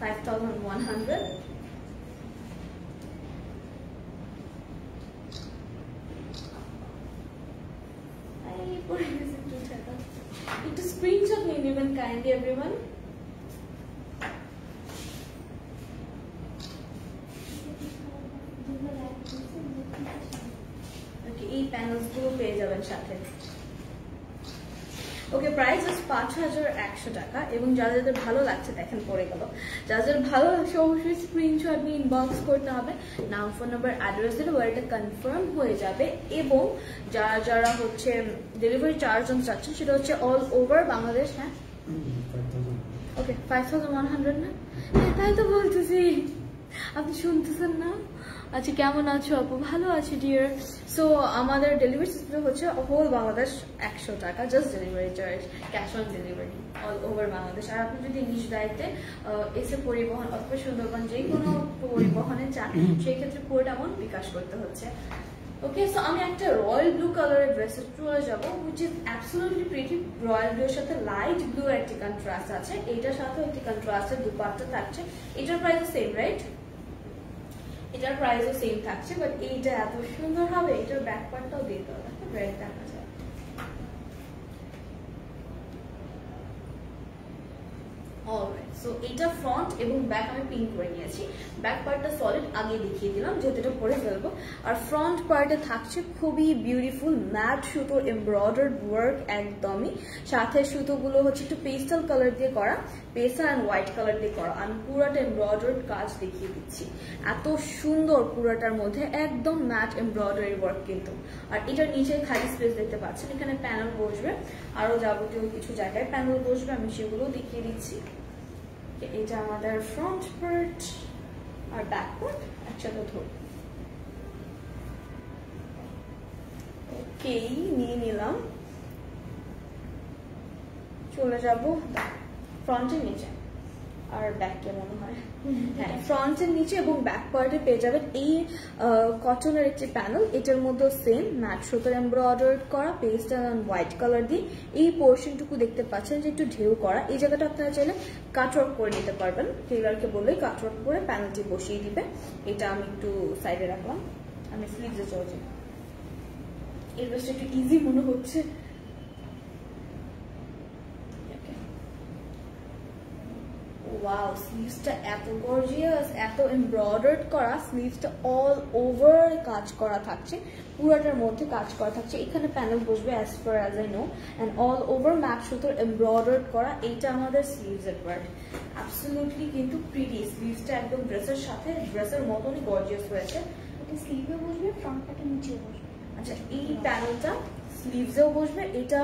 A: 5,100। একটু স্ক্রিনশট নিয়ে নেবেন কাইন্ডলি এভরিওয়ান। এই প্যানেলস গুলো পেয়ে যাবেন সাথে। ওকে, প্রাইস ৫,১০০ টাকা। এবং যাদের যাদের ভালো লাগছে দেখেন পরে গেল, যাদের ভালো লাগছে অবশ্যই স্ক্রিনশট নিয়ে ইনবক্স করতে হবে। নাম, ফোন নাম্বার, অ্যাড্রেস দিলে ওয়ারটা কনফার্ম হয়ে যাবে। এবং যারা হচ্ছে ডেলিভারি চার্জ চাচ্ছেন সেটা হচ্ছে অল ওভার বাংলাদেশ। হ্যাঁ, ওকে, 5,100 না? হ্যাঁ, তাই তো বলতেছি, আপনি শুনতেছেন না? আচ্ছা, কেমন আছো আপু? ভালো আছি ডিয়ার। সো আমাদের ডেলিভারি সিস্টেম হচ্ছে হোল বাংলাদেশ 100 টাকা, just delivery charge, cash on delivery all over Bangladesh. আর আপনি যদি নিজ দায়িত্বে এসে পরিবহন অথবা সুন্দরবন যে কোনো পরিবহনে চান সেই ক্ষেত্রে পুরোটা এমন বিকাশ করতে হচ্ছে। ওকে, সো আমি একটা রয়্যাল ব্লু কালারের ড্রেসে চলে যাবো, which is absolutely pretty. Royal blue এর সাথে লাইট ব্লু একটি কন্ট্রাস্ট আছে, এইটার সাথেও একটি কন্ট্রাস্টের দুপাট্টা থাকছে। এটার প্রাইস সেম, রাইট? এটার প্রাইসও সেম থাকছে, বাট এইটা এত সুন্দর হবে। এটার ব্যাক পার্টটাও দিতে হবে, ব্যাক দেখা যায়। অলরাইট, সো এটা ফ্রন্ট এবং ব্যাক আমি পিন করে নিয়েছি। ব্যাক পার্টটা সলিড আগে দেখিয়ে দিলাম যেহেতু এটা পরে ফেলবো। আর ফ্রন্ট পার্টে থাকছে খুবই বিউটিফুল ম্যাট সুতোর এমব্রয়ডার্ড ওয়ার্ক একদমই। সাথে সুতোগুলো হচ্ছে একটু পেস্টাল কালার দিয়ে করা, পেস্টাল অ্যান্ড হোয়াইট কালার দিয়ে করা। আমি পুরাটা এমব্রয়ডার্ড কাজ দেখিয়ে দিচ্ছি, এত সুন্দর পুরাটার মধ্যে একদম ম্যাট এমব্রয়ডারি ওয়ার্ক কিন্তু। আর এটার নিচে খালি স্পেস দেখতে পাচ্ছেন, এখানে প্যানেল বসবে, আরো যাবতীয় কিছু জায়গায় প্যানেল বসবে, আমি সেগুলো দেখিয়ে দিচ্ছি। এটা আমাদের ফ্রন্ট পার্ট আর ব্যাক পার্ট একসাথে ধরব। ওকে, নিয়ে নিলাম। চলে যাব ফ্রন্টের নিচে আর ব্যাকে, মনে হয় হ্যাঁ, ফ্রন্টের নিচে এবং ব্যাক পার্টে পেয়ে যাবেন এই কটনের একটি প্যানেল। এটার মধ্যে সেম ম্যাট সুতোর এমব্রয়ডার্ড করা, পেস্টাল অ্যান্ড হোয়াইট কালার দিয়ে এই পোর্শনটুকু দেখতে পাচ্ছেন যে একটু ঢেউ করা। এই জায়গাটা আপনারা চাইলে কাটওয়ার্ক করে নিতে পারবেন, টেইলারকে বললে কাটওয়ার্ক করে প্যানেলটি বসিয়ে দিবে। এটা আমি একটু সাইডে রাখলাম, আমি স্লিভসে চলে যাই। এই ড্রেসটা একটু ইজি মনে হচ্ছে। ওয়াও, স্লিভসটা এত গর্জিয়াস, এত এমব্রয়ডার্ড করা। স্লিভসটা অল ওভার কাজ করা থাকছে, পুরাটার মধ্যে কাজ করা থাকছে। এখানে প্যানেল বসবে as far as I know, and all over matte সুতোর এমব্রয়ডার্ড করা। এইটা আমাদের স্লিভসের পার্ট, অ্যাবসলিউটলি কিন্তু প্রিটি। স্লিভসটা একদম ড্রেসের সাথে ড্রেসের মতনই গর্জিয়াস হয়েছে।
B: এটা স্লিভে বসবে, ফ্রন্ট পার্টের নিচেও বসবে।
A: আচ্ছা, এই প্যানেলটা স্লিভসেও বসবে। এটা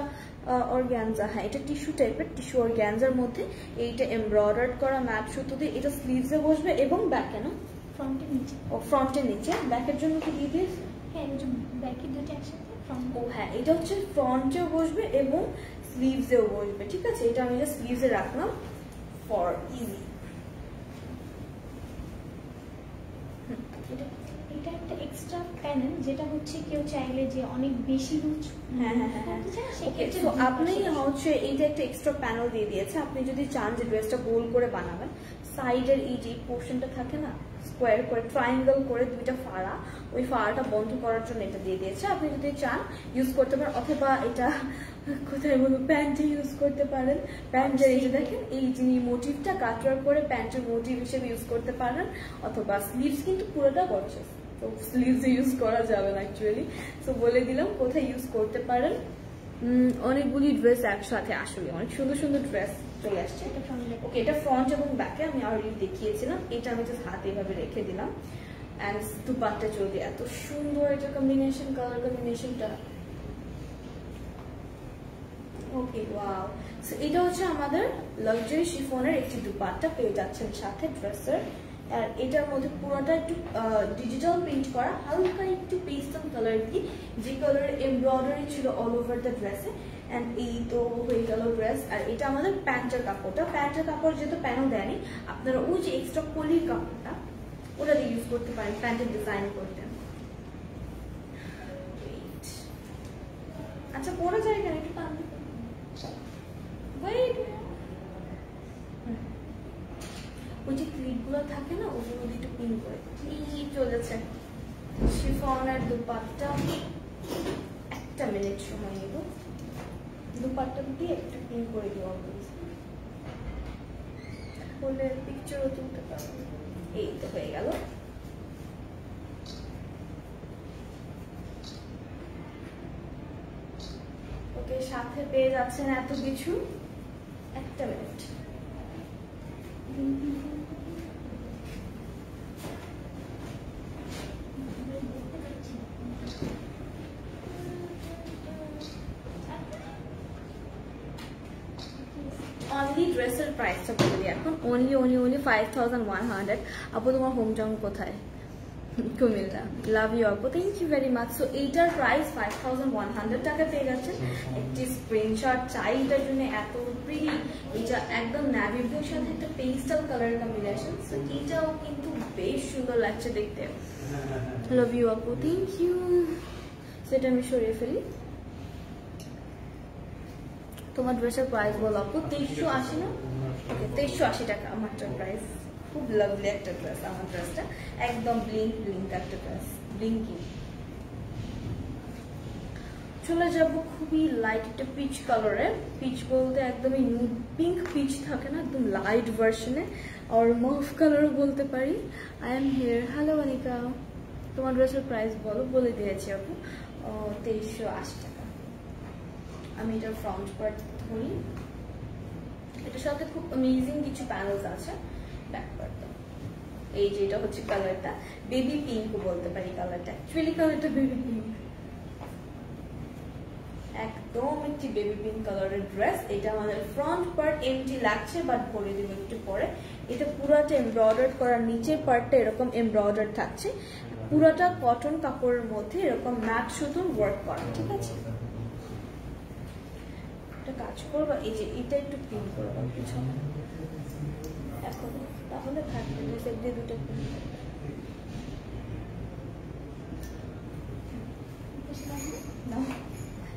A: অর্গ্যানজা, হ্যাঁ এটা টিস্যু টাইপের, টিস্যু অর্গ্যানজার মধ্যে এইটা এমব্রয়ডার্ড করা ম্যাট সুতো দিয়ে। এটা স্লিভসে বসবে এবং ব্যাকে না,
B: ফ্রন্টের নিচে।
A: ও ফ্রন্টের নিচে। ব্যাকের জন্য কি দিয়ে দিয়েছে?
B: হ্যাঁ, ব্যাকের দুটো একসাথে ফ্রন্ট।
A: ও হ্যাঁ, এটা হচ্ছে ফ্রন্টেও বসবে এবং স্লিভসেও বসবে, ঠিক আছে। এটা আমি স্লিভসে রাখলাম ফর ইজি।
B: এটা একটা এক্সট্রা প্যানেল, যেটা হচ্ছে কেউ চাইলে যে অনেক বেশি লুজ।
A: হ্যাঁ হ্যাঁ হ্যাঁ, আপনি হচ্ছে এইটা একটা এক্সট্রা প্যানেল দিয়ে দিয়েছে। আপনি যদি চান যে ড্রেসটা গোল করে বানাবেন, সাইডের এই যে পোর্শনটা থাকে না, স্কোয়ার করে ট্রায়াঙ্গেল করে দুইটা ফাড়া, ওই ফাড়াটা বন্ধ করার জন্য এটা দিয়ে দিয়েছে। আপনি যদি চান ইউজ করতে পারেন, অথবা এটা কোথায় বলবো, প্যান্টে ইউজ করতে পারেন। প্যান্টের এই যে দেখেন এই যে মোটিভটা কাটওয়ার্ক করে প্যান্টের মোটিভ হিসেবে ইউজ করতে পারেন, অথবা স্লিভস কিন্তু পুরোটা গর্জিয়াস, তো স্লিভস ইউজ করা যাবে না অ্যাকচুয়ালি, সো বলে দিলাম কোথায় ইউজ করতে পারেন। অনেকগুলি ড্রেস একসাথে, আসলে অনেক সুন্দর সুন্দর ড্রেস চলে আসছে। ওকে, এটা ফ্রন্ট এবং ব্যাকে আমি অলরেডি দেখিয়েছিলাম, এটা আমি জাস্ট হাতে এভাবে রেখে দিলাম। অ্যান্ড দুপাট্টা চলবে এত সুন্দর, এটা কম্বিনেশন, কালার কম্বিনেশনটা ওকে ওয়াও। সো এটা হচ্ছে আমাদের লাক্সারি শিফনের একটি দুপাট্টা পেয়ে যাচ্ছেন সাথে ড্রেসের। আর এটার মধ্যে পুরোটা একটু ডিজিটাল প্রিন্ট করা, হালকা একটু পেস্টেল কালার দিয়ে, যে কালারের এমব্রয়ডারি ছিল অল ওভার দ্য ড্রেসে। অ্যান্ড এই তো হয়ে গেল ড্রেস। আর এটা আমাদের প্যান্টের কাপড়টা, প্যান্টের কাপড় যেহেতু প্যানও দেয়নি, আপনারা ওই যে এক্সট্রা পলির কাপড়টা ওটা দিয়ে ইউজ করতে পারেন প্যান্টের ডিজাইন করতে। আচ্ছা পরে যায় কেন, একটু টান ওই যে ক্লিপগুলো থাকে না, ওগুলো একটু পিন করে চলেছে। শিফনের দুপাট্টা, একটা মিনিট সময় নেব, দুপাট্টা দিয়ে একটু পিন করে দেওয়া বলে পিকচারও তুলতে পারবো। এই তো হয়ে গেল। ওকে, সাথে পেয়ে যাচ্ছেন এত কিছু। একটা মিনিট, অনলি ড্রেসের প্রাইসটা বলে দিই এখন। অনলি 5100। আপু তোমার হোম টাউন কোথায়? কুমিল্লা। লাভ ইউ আপু, thank you very much. So এইটার প্রাইস 5100 টাকা পেয়ে যাচ্ছেন। একটি স্ক্রিনশট চাই এটার জন্য, এত প্রিটি। এটা একদম ন্যাভি ব্লুর সাথে একটা পেস্টাল কালার কম্বিনেশন। সো এটাও কিন্তু বেশ সুন্দর লাগছে দেখতে। লাভ ইউ আপু, থ্যাংক ইউ। সেটা আমি সরিয়ে ফেলি। তোমার ড্রেসের প্রাইস বলো আপু। 2380 না? ওকে, 2380 টাকা আমারটার প্রাইস। খুব লাভলি একটা ড্রেস আমার ড্রেসটা, একদম ব্লিঙ্ক একটা ড্রেস, ব্লিঙ্কিং। চলে যাব খুবই লাইট একটা পিচ কালারে। পিচ বলতে একদমই নুড পিঙ্ক পিচ থাকে না, একদম লাইট ভার্সনে, আর মফ কালারও বলতে পারি। I am here. Hello Anika, তোমার ড্রেসের প্রাইস বলো। বলে দিয়েছি আপু, 2380 টাকা। আমি এটার ফ্রন্ট পার্ট ধরি, এটার সাথে খুব অ্যামেজিং কিছু প্যানেলস আছে। ব্যাক পার্ট এই যে এটা হচ্ছে কালারটা, বেবি পিঙ্ক বলতে পারি কালারটা। অ্যাকচুয়ালি কালারটা বেবি পিঙ্ক, একদম একটি বেবি পিঙ্ক কালারের ড্রেস। এটা আমাদের ফ্রন্ট পার্ট এমটি লাগছে, বাট বলে দিব একটু পরে। এটা পুরাটা এমব্রয়ডার করা, নিচের পার্টটা এরকম এমব্রয়ডার থাকছে, পুরাটা কটন কাপড়ের মধ্যে এরকম ম্যাট সুতোর ওয়ার্ক করা, ঠিক আছে? একটা কাজ করবা, এই যে এটা একটু পিন করবা পিছনে এখন, তাহলে থাকবে ড্রেসের দিয়ে দুটো পিন।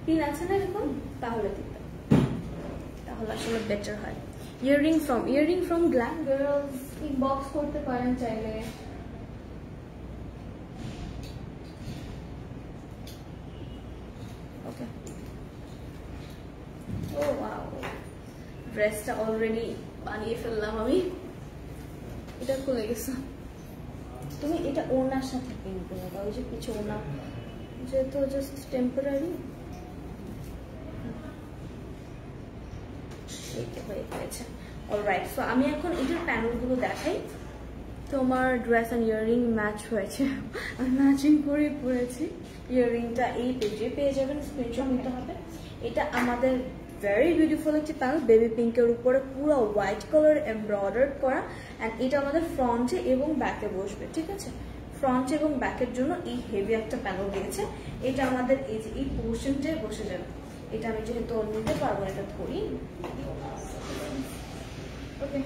A: পিন আছে না এরকম, তাহলে দিতে, তাহলে আসলে বেটার হয়। Earring from glam girls, inbox করতে পারেন চাইলে। ওকে, ও ওয়াও, ড্রেসটা অলরেডি বানিয়ে ফেললাম আমি। এটা খুলে গেছে। তুমি এটা ওনার সাথে পিন করে দাও, ওই যে কিছু ওনা, যেহেতু জাস্ট টেম্পোরারি হয়ে গেছে। অলরাইট, সো আমি এখন এটার প্যানেলগুলো দেখাই। তোমার ড্রেস অ্যান্ড ইয়াররিং ম্যাচ হয়েছে, আমি ম্যাচিং করে পরেছি। ইয়াররিংটা এই পেজে পেয়ে যাবেন, স্ক্রিনশট নিতে হবে। এটা আমাদের ভেরি বিউটিফুল একটি প্যানেল, বেবি পিঙ্কের উপরে পুরো হোয়াইট কালার এমব্রয়ডার করা। অ্যান্ড এটা আমাদের ফ্রন্টে এবং ব্যাকে বসবে, ঠিক আছে? ফ্রন্ট এবং ব্যাকের জন্য এই হেভি একটা প্যানেল দিয়েছে। এটা আমাদের এই যে এই পোর্শনটায় বসে যাবে। এটা আমি যেহেতু নিতে পারবো, এটা ধরি। ওকে,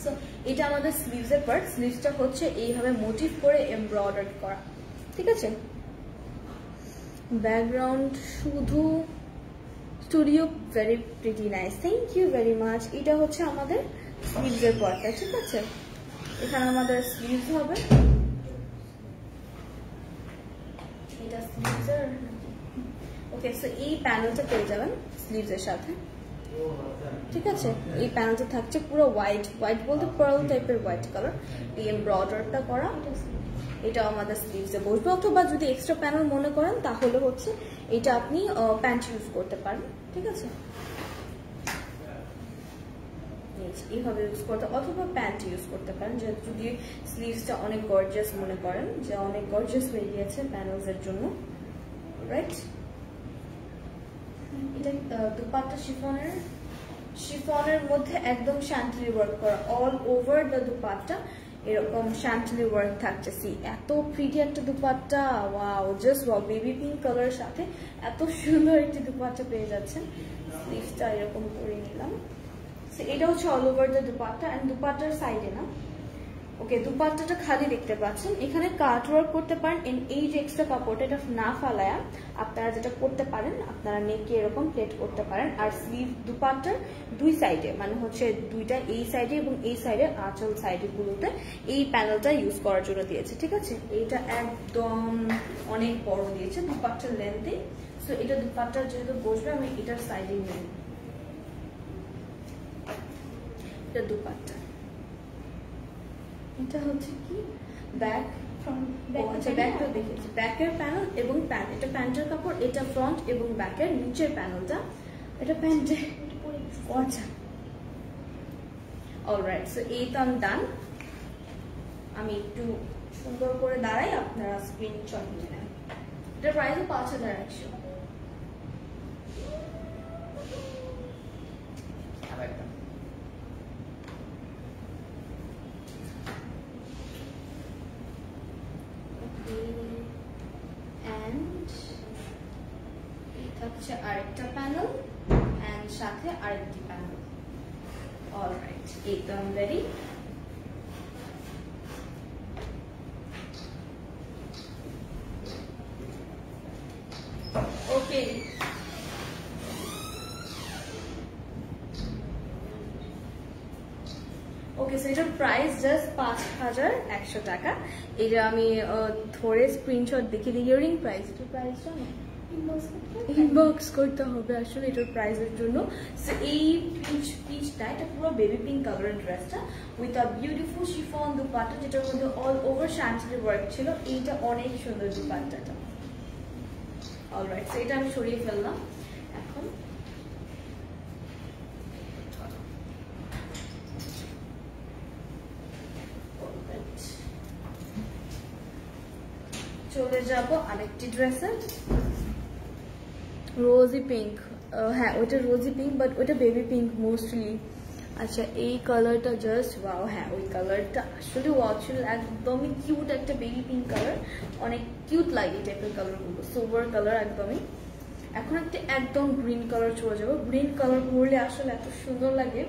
A: সো এটা আমাদের স্লিভসের পার্ট। স্লিভসটা হচ্ছে এইভাবে মোটিভ করে এমব্রয়ডার করা, ঠিক আছে? ব্যাকগ্রাউন্ড শুধু studio, very pretty nice, thank you very much. এটা হচ্ছে আমাদের স্লিভসের পার্টটা, ঠিক আছে? এখানে আমাদের স্লিভস হবে, এটা স্লিভসের। ওকে, সো এই প্যানেলটা পেয়ে যাবেন স্লিভসের সাথে। ঠিক আছে, এই প্যানেলটা থাকছে পুরো হোয়াইট, হোয়াইট বলতে পার্ল টাইপের হোয়াইট কালার, এই এমব্রয়ডারিটা করা। এটা আমাদের স্লিভসে বসবে, অথবা যদি এক্সট্রা প্যানেল মনে করেন তাহলে হচ্ছে এটা আপনি প্যান্ট ইউজ করতে পারেন। ঠিক আছে, এইভাবে ইউজ করতে, অথবা প্যান্ট ইউজ করতে পারেন যদি স্লিভসটা অনেক গর্জিয়াস মনে করেন, যে অনেক গর্জিয়াস হয়ে গিয়েছে প্যানেলস এর জন্য। রাইট, এটা দুপাট্টা শিফনের মধ্যে একদম শ্যান্টলি ওয়ার্ক করা, অল ওভার দ্য দুপাট্টা এরকম শ্যান্টলি ওয়ার্ক থাকছে। সি এত প্রিটি একটা dupatta, wow, just wow. Baby pink কালারের সাথে এত সুন্দর একটি দুপাট্টা পেয়ে যাচ্ছেন। স্লিভসটা এরকম করে নিলাম। এটা হচ্ছে all over the dupatta, and দুপাট্টার সাইডে না, ওকে, দুপাট্টাটা খালি দেখতে পাচ্ছেন। এখানে কাট ওয়ার্ক করতে পারেন, এই যে এক্সট্রা কাপড়টা এটা না ফালায়া আপনারা যেটা করতে পারেন, আপনারা নেকে এরকম প্লেট করতে পারেন। আর স্লিভ দুপাট্টার দুই সাইডে, মানে হচ্ছে দুইটা, এই সাইডে এবং এই সাইডে, আঁচল সাইডে গুলোতে এই প্যানেলটা ইউজ করার জন্য দিয়েছে। ঠিক আছে, এইটা একদম অনেক বড় দিয়েছে দুপাট্টার লেন্থে। সো এটা দুপাট্টার যেহেতু বসবে, আমি এটার সাইডে নিই। এটা দুপাট্টা, এটা হচ্ছে কি ব্যাক, আচ্ছা ব্যাকটা দেখেছি, ব্যাকের প্যানেল এবং প্যান্ট, এটা প্যান্টের কাপড়, এটা ফ্রন্ট এবং ব্যাকের নিচের প্যানেলটা, এটা প্যান্টে। আচ্ছা, অলরাইট, সো এই তো আমি ডান। আমি একটু সুন্দর করে দাঁড়াই, আপনারা স্ক্রিনশট নিয়ে নেন। এটার প্রাইস 5100। আরেকটা প্যানেল এন্ড সাথে আরেকটি প্যানেল। অলরাইট, এই তো আমি রেডি। ওকে, ওকে, সো এটার প্রাইস জাস্ট 5100 টাকা। এটা আমি ধরে স্ক্রিনশট দেখিয়ে দিই। ইয়ারিং প্রাইস, এটার প্রাইস জানো? ইনবক্স করতে হবে আসলে এটার প্রাইসের জন্য। সো এই পিচটা, এটা পুরো বেবি পিঙ্ক কালারের ড্রেসটা with a beautiful chiffon dupatta, যেটার মধ্যে অল ওভার শ্যান্টলি ওয়ার্ক ছিল। এইটা অনেক সুন্দর দুপাট্টাটা। অলরাইট, সো এটা আমি সরিয়ে ফেললাম। এখন চলে যাব আরেকটি ড্রেসের, রোজি পিঙ্ক। হ্যাঁ, ওইটা রোজি পিঙ্ক, বাট ওইটা বেবি পিঙ্ক মোস্টলি। আচ্ছা, এই কালারটা জাস্ট ওয়াও। হ্যাঁ, ওই কালারটা আসলে ওয়াও ছিল, একদমই কিউট একটা বেবি পিঙ্ক কালার, অনেক কিউট লাগে এই টাইপের কালারগুলো, সোবার কালার একদমই। এখন একটা একদম গ্রিন কালার চলে যাবো। গ্রিন কালার পরলে আসলে এত সুন্দর লাগে।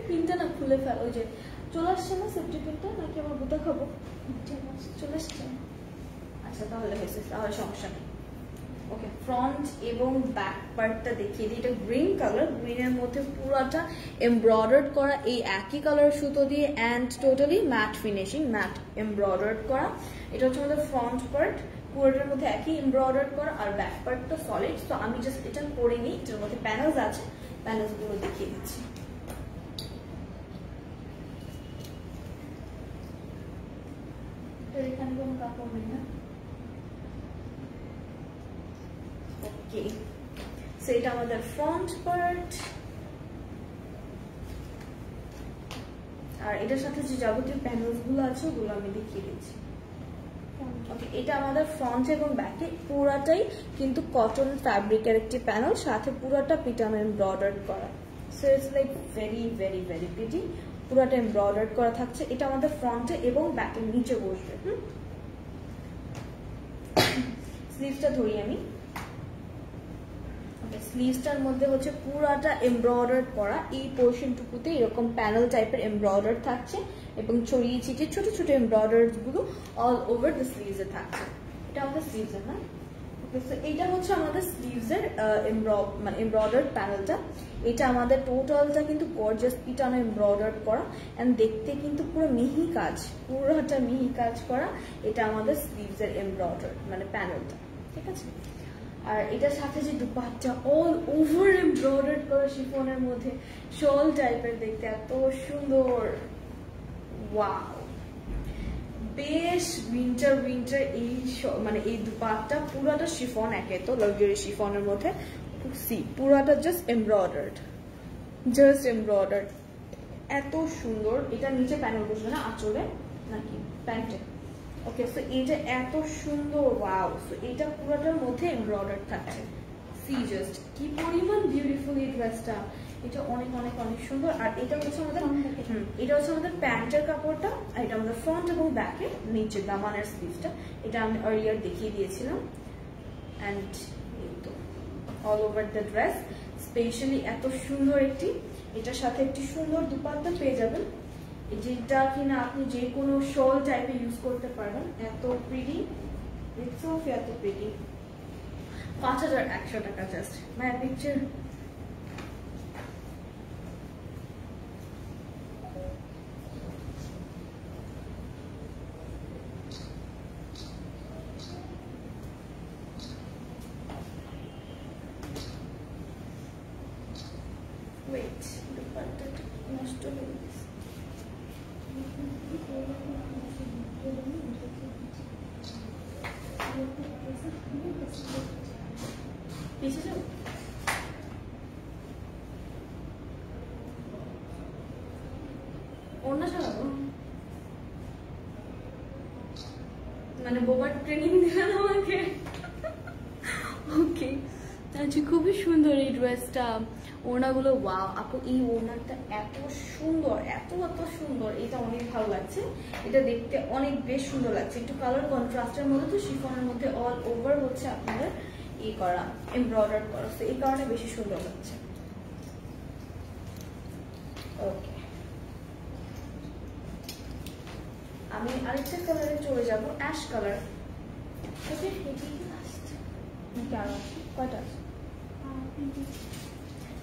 A: পিনটা না খুলে ফেল, ওই যে চলে আসছে না সেফটি পিনটা, নাকি আমার বুতা খাবো? চলে আসছে, আচ্ছা তাহলে হয়েছে, তাহলে সমস্যা নেই। ওকে, ফ্রন্ট এবং ব্যাক পার্টটা দেখিয়ে দিই। এটা গ্রিন কালার, গ্রিনের মধ্যে পুরোটা এমব্রয়ডার্ড করা এই একই কালার সুতো দিয়ে, and totally matte finishing, matte embroidered করা। এটা হচ্ছে আমাদের ফ্রন্ট পার্ট, পুরোটার মধ্যে একই এমব্রয়ডার্ড করা, আর ব্যাক পার্টটা সলিড। তো আমি জাস্ট এটা করে নিই, এটার মধ্যে প্যানেলস আছে, প্যানেলস গুলো দেখিয়ে দিচ্ছি। এখানে কোনো কাপড় নেই না। ওকে, সো এটা আমাদের ফ্রন্ট পার্ট, আর এটার সাথে যে যাবতীয় প্যানেলস গুলো আছে ওগুলো আমি দেখিয়ে দিচ্ছি। ওকে, এটা আমাদের ফ্রন্ট এবং ব্যাকে পুরাটাই কিন্তু কটন ফ্যাব্রিকের একটি প্যানেল, সাথে পুরাটা পিটানো এমব্রয়ডার্ড করা। So it's like very very very pretty, পুরাটা এমব্রয়ডার্ড করা থাকছে। এটা আমাদের ফ্রন্টে এবং ব্যাকের নিচে বসবে। স্লিভসটা ধরি আমি। ওকে, স্লিভসটার মধ্যে হচ্ছে পুরাটা এমব্রয়ডার্ড করা, এই পোর্শনটুকুতে এরকম প্যানেল টাইপের এমব্রয়ডার্ড থাকছে, এবং ছড়িয়ে ছিটিয়ে ছোট ছোট এমব্রয়ডার্ড গুলো অল ওভার দ্য স্লিভসে থাকছে। এটা আমাদের স্লিভস, হ্যাঁ। এটা হচ্ছে আমাদের স্লিভসের মানে এমব্রয়ডার্ড প্যানেলটা। এটা আমাদের টোটালটা কিন্তু গর্জিয়াস পিটানো এমব্রয়ডার্ড করা এন্ড দেখতে কিন্তু পুরো মিহি কাজ, পুরোটা মিহি কাজ করা। এটা আমাদের স্লিভসের এমব্রয়ডার্ড মানে প্যানেলটা, ঠিক আছে। আর এটার সাথে যে দুপাট্টা অল ওভার এমব্রয়ডার্ড করা শিফনের মধ্যে শল টাইপের, দেখতে এত সুন্দর। ওয়াও, বেশ উইন্টার এই মানে এই দুপাট্টা পুরোটা শিফন, একে তো লাক্সারি শিফনের মধ্যে পুরোটা জাস্ট এমব্রয়ডার্ড, এত সুন্দর। এটা নিচে প্যানেল বসবে না, আঁচলে নাকি প্যান্টে। ওকে, সো এটা এত সুন্দর, ওয়াও। সো এটা পুরোটার মধ্যে এমব্রয়ডার্ড থাকছে। সি জাস্ট কি পরিমাণ বিউটিফুল এই ড্রেসটা, এটা অনেক অনেক অনেক সুন্দর। আর এটা হচ্ছে আমাদের এটা হচ্ছে আমাদের প্যান্টের কাপড়টা, আর এটা আমাদের ফ্রন্ট এবং ব্যাকে নিচে দামানের স্লিভসটা। এটা আমি আর্লিয়ার দেখিয়ে দিয়েছিলাম। অ্যান্ড এই তো all over the dress specially এত সুন্দর একটি, এটার সাথে একটি সুন্দর দুপাট্টা পেয়ে যাবেন, যেটা কিনা আপনি যে কোনো শল টাইপে ইউজ করতে পারবেন। এত প্রিটি, এত প্রিটি। 5100 টাকা জাস্ট। মাই পিকচার wait, দুপাট্টাটা নষ্ট হয়ে গেছে। পিছে যাও। ওড়না ছাড়াবো মানে বোবার ট্রেনিং দিলেন আমাকে। ওকে, আচ্ছা, খুবই সুন্দর এই ড্রেসটা। ওড়নাগুলো ওয়াও আপু, এই ওড়নাটা এত সুন্দর, এত সুন্দর, এটা অনেক ভালো লাগছে। এটা দেখতে অনেক বেশ সুন্দর লাগছে, একটু কালার কন্ট্রাস্টের মধ্যে, তো শিফনের মধ্যে অল ওভার হচ্ছে আপনাদের ই করা, এমব্রয়ডার করা, তো এই কারণে বেশি সুন্দর লাগছে। ওকে, আমি আরেকটা কালারে চলে যাব, অ্যাশ কালার। ওকে, কয়টা?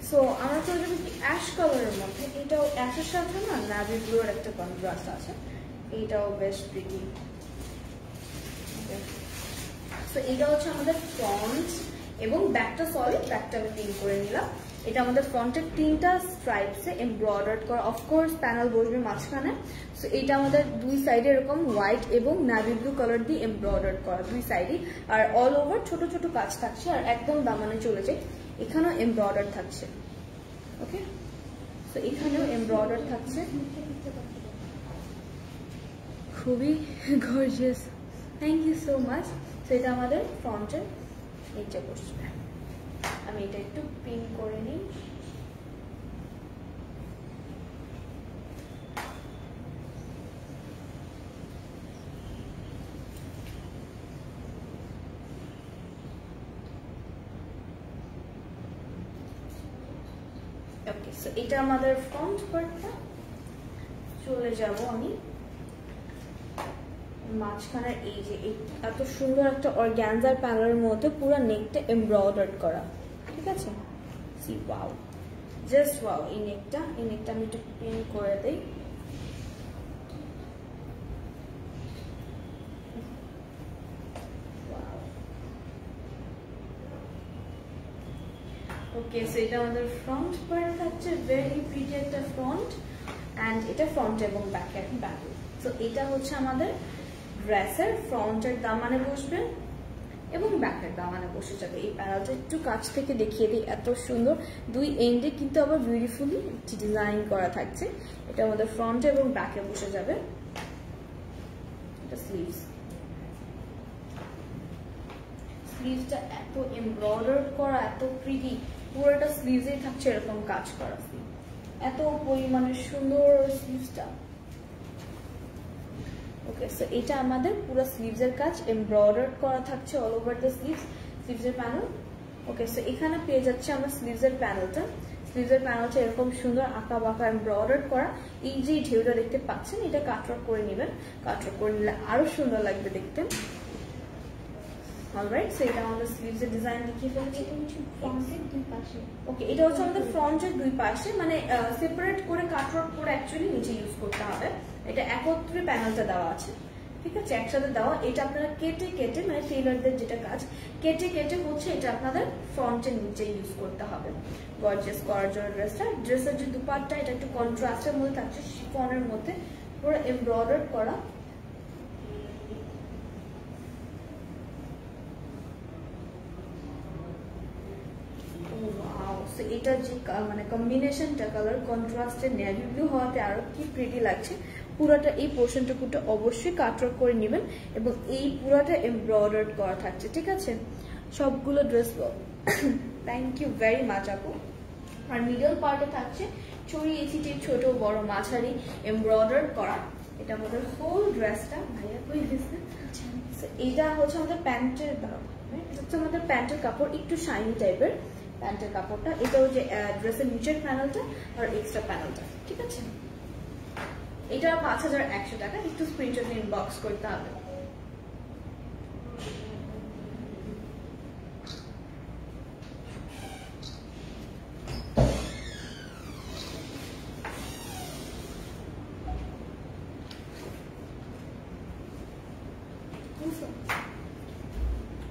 A: সো আমরা চলে যাবো কি অ্যাশ কালারের মধ্যে। এটাও অ্যাশের সাথে না নাভি ব্লু এর একটা কন্ট্রাস্ট আছে, এইটাও বেশ প্রিটি। সো এটা হচ্ছে আমাদের ফ্রন্ট এবং ব্যাকটা সলিড, ব্যাকটা আমি পিন করে নিলাম। এটা আমাদের ফ্রন্টের 3টা স্ট্রাইপসে এমব্রয়ডার্ড করা, অফকোর্স প্যানেল বসবে মাঝখানে। সো এটা আমাদের দুই সাইডে এরকম হোয়াইট এবং নাভি ব্লু কালার দিয়ে এমব্রয়ডার্ড করা দুই সাইডে, আর অল ওভার ছোট ছোট কাজ থাকছে, আর একদম দামানে চলে যায়। এখানেও এমব্রয়ডার থাকছে। ওকে, তো এখানেও এমব্রয়ডার থাকছে, খুবই gorgeous. Thank you so much. তো এটা আমাদের ফ্রন্টের নিচে বসবে। আমি এটা একটু পিন করে নিই। ওকে, সো এটা আমাদের ফ্রন্ট পার্টটা। চলে যাব আমি মাঝখানে, এই যে এত সুন্দর একটা অর্গানজার প্যানেলের মধ্যে পুরো নেকটা এমব্রয়ডার্ড করা, ঠিক আছে। C wow, just wow. এই নেকটা আমি একটু পিন করে দেই। ওকে, সো এটা আমাদের ফ্রন্ট পার্ট থাকছে, ভেরি প্রিটি একটা ফ্রন্ট। অ্যান্ড এটা ফ্রন্ট এবং ব্যাকের প্যানেল। সো এটা হচ্ছে আমাদের ড্রেসের ফ্রন্টের দামানে বসবে এবং ব্যাকের দামানে বসে যাবে। এই প্যানেলটা একটু কাছ থেকে দেখিয়ে দিই, এত সুন্দর। দুই এন্ডে কিন্তু আবার বিউটিফুলি ডিজাইন করা থাকছে। এটা আমাদের ফ্রন্টে এবং ব্যাকে বসে যাবে। এটা স্লিভসটা এত এমব্রয়ডার করা, এত প্রিটি, পুরোটা স্লিভসেই থাকছে এরকম কাজ করা, এত পরিমাণে সুন্দর স্লিভসটা। ওকে, সো এটা আমাদের পুরো স্লিভসের কাজ এমব্রয়ডার্ড করা থাকছে অল ওভার দ্য স্লিভসের প্যানেল। ওকে, সো এখানে পেয়ে যাচ্ছে আমরা স্লিভসের প্যানেলটা। স্লিভসের প্যানেলটা এরকম সুন্দর আঁকা বাঁকা এমব্রয়ডার্ড করা। এই যে ঢেউটা দেখতে পাচ্ছেন, এটা কাটওয়ার্ক করে নেবেন, কাটওয়ার্ক করে নিলে আরো সুন্দর লাগবে দেখতে। অলরাইট, সো এটা আমাদের স্লিভসের ডিজাইন দেখিয়ে ফেলছি।
B: এটা হচ্ছে ফ্রন্টের দুই পাশে।
A: ওকে, এটা হচ্ছে আমাদের ফ্রন্টের দুই পাশে, মানে সেপারেট করে কাটওয়ার্ক করে অ্যাকচুয়ালি নিচে ইউজ করতে হবে। এটা একত্রে প্যানেলটা দেওয়া আছে, ঠিক আছে, একসাথে দেওয়া। এটা আপনারা কেটে কেটে, মানে টেইলারদের যেটা কাজ, কেটে কেটে হচ্ছে এটা আপনাদের ফ্রন্টের নিচে ইউজ করতে হবে গর্জিয়াস করার জন্য ড্রেসটা। ড্রেসের যে দুপাট্টা, এটা একটু কন্ট্রাস্টের মধ্যে থাকছে, শিফনের মধ্যে পুরো এমব্রয়ডার করা। এটা যে মানে কম্বিনেশনটা কালার কন্ট্রাস্টের নেভি ব্লু হওয়াতে আরো কি প্রিটি লাগছে। পুরোটা এই পোর্শনটুকুটা অবশ্যই কাটওয়ার্ক করে নেবেন এবং এই পুরোটা এমব্রয়ডার্ড করা থাকছে, ঠিক আছে, সবগুলো ড্রেস। থ্যাংক ইউ ভেরি মাচ আপু। আর মিডল পার্টে থাকছে ছড়িয়ে ছিটিয়ে ছোট বড় মাঝারি এমব্রয়ডার্ড করা। এটা আমাদের হোল ড্রেসটা। ভাইয়া কই গেছে? এটা হচ্ছে আমাদের প্যান্টের, এটা হচ্ছে আমাদের প্যান্টের কাপড়, একটু শাইনি টাইপের প্যান্টের কাপড়টা। এটা হচ্ছে ড্রেসের নিচের প্যানেলটা আর এক্সট্রা প্যানেলটা, ঠিক আছে। এটা 5100 টাকা। একটু স্ক্রিনশট ইনবক্স করতে হবে।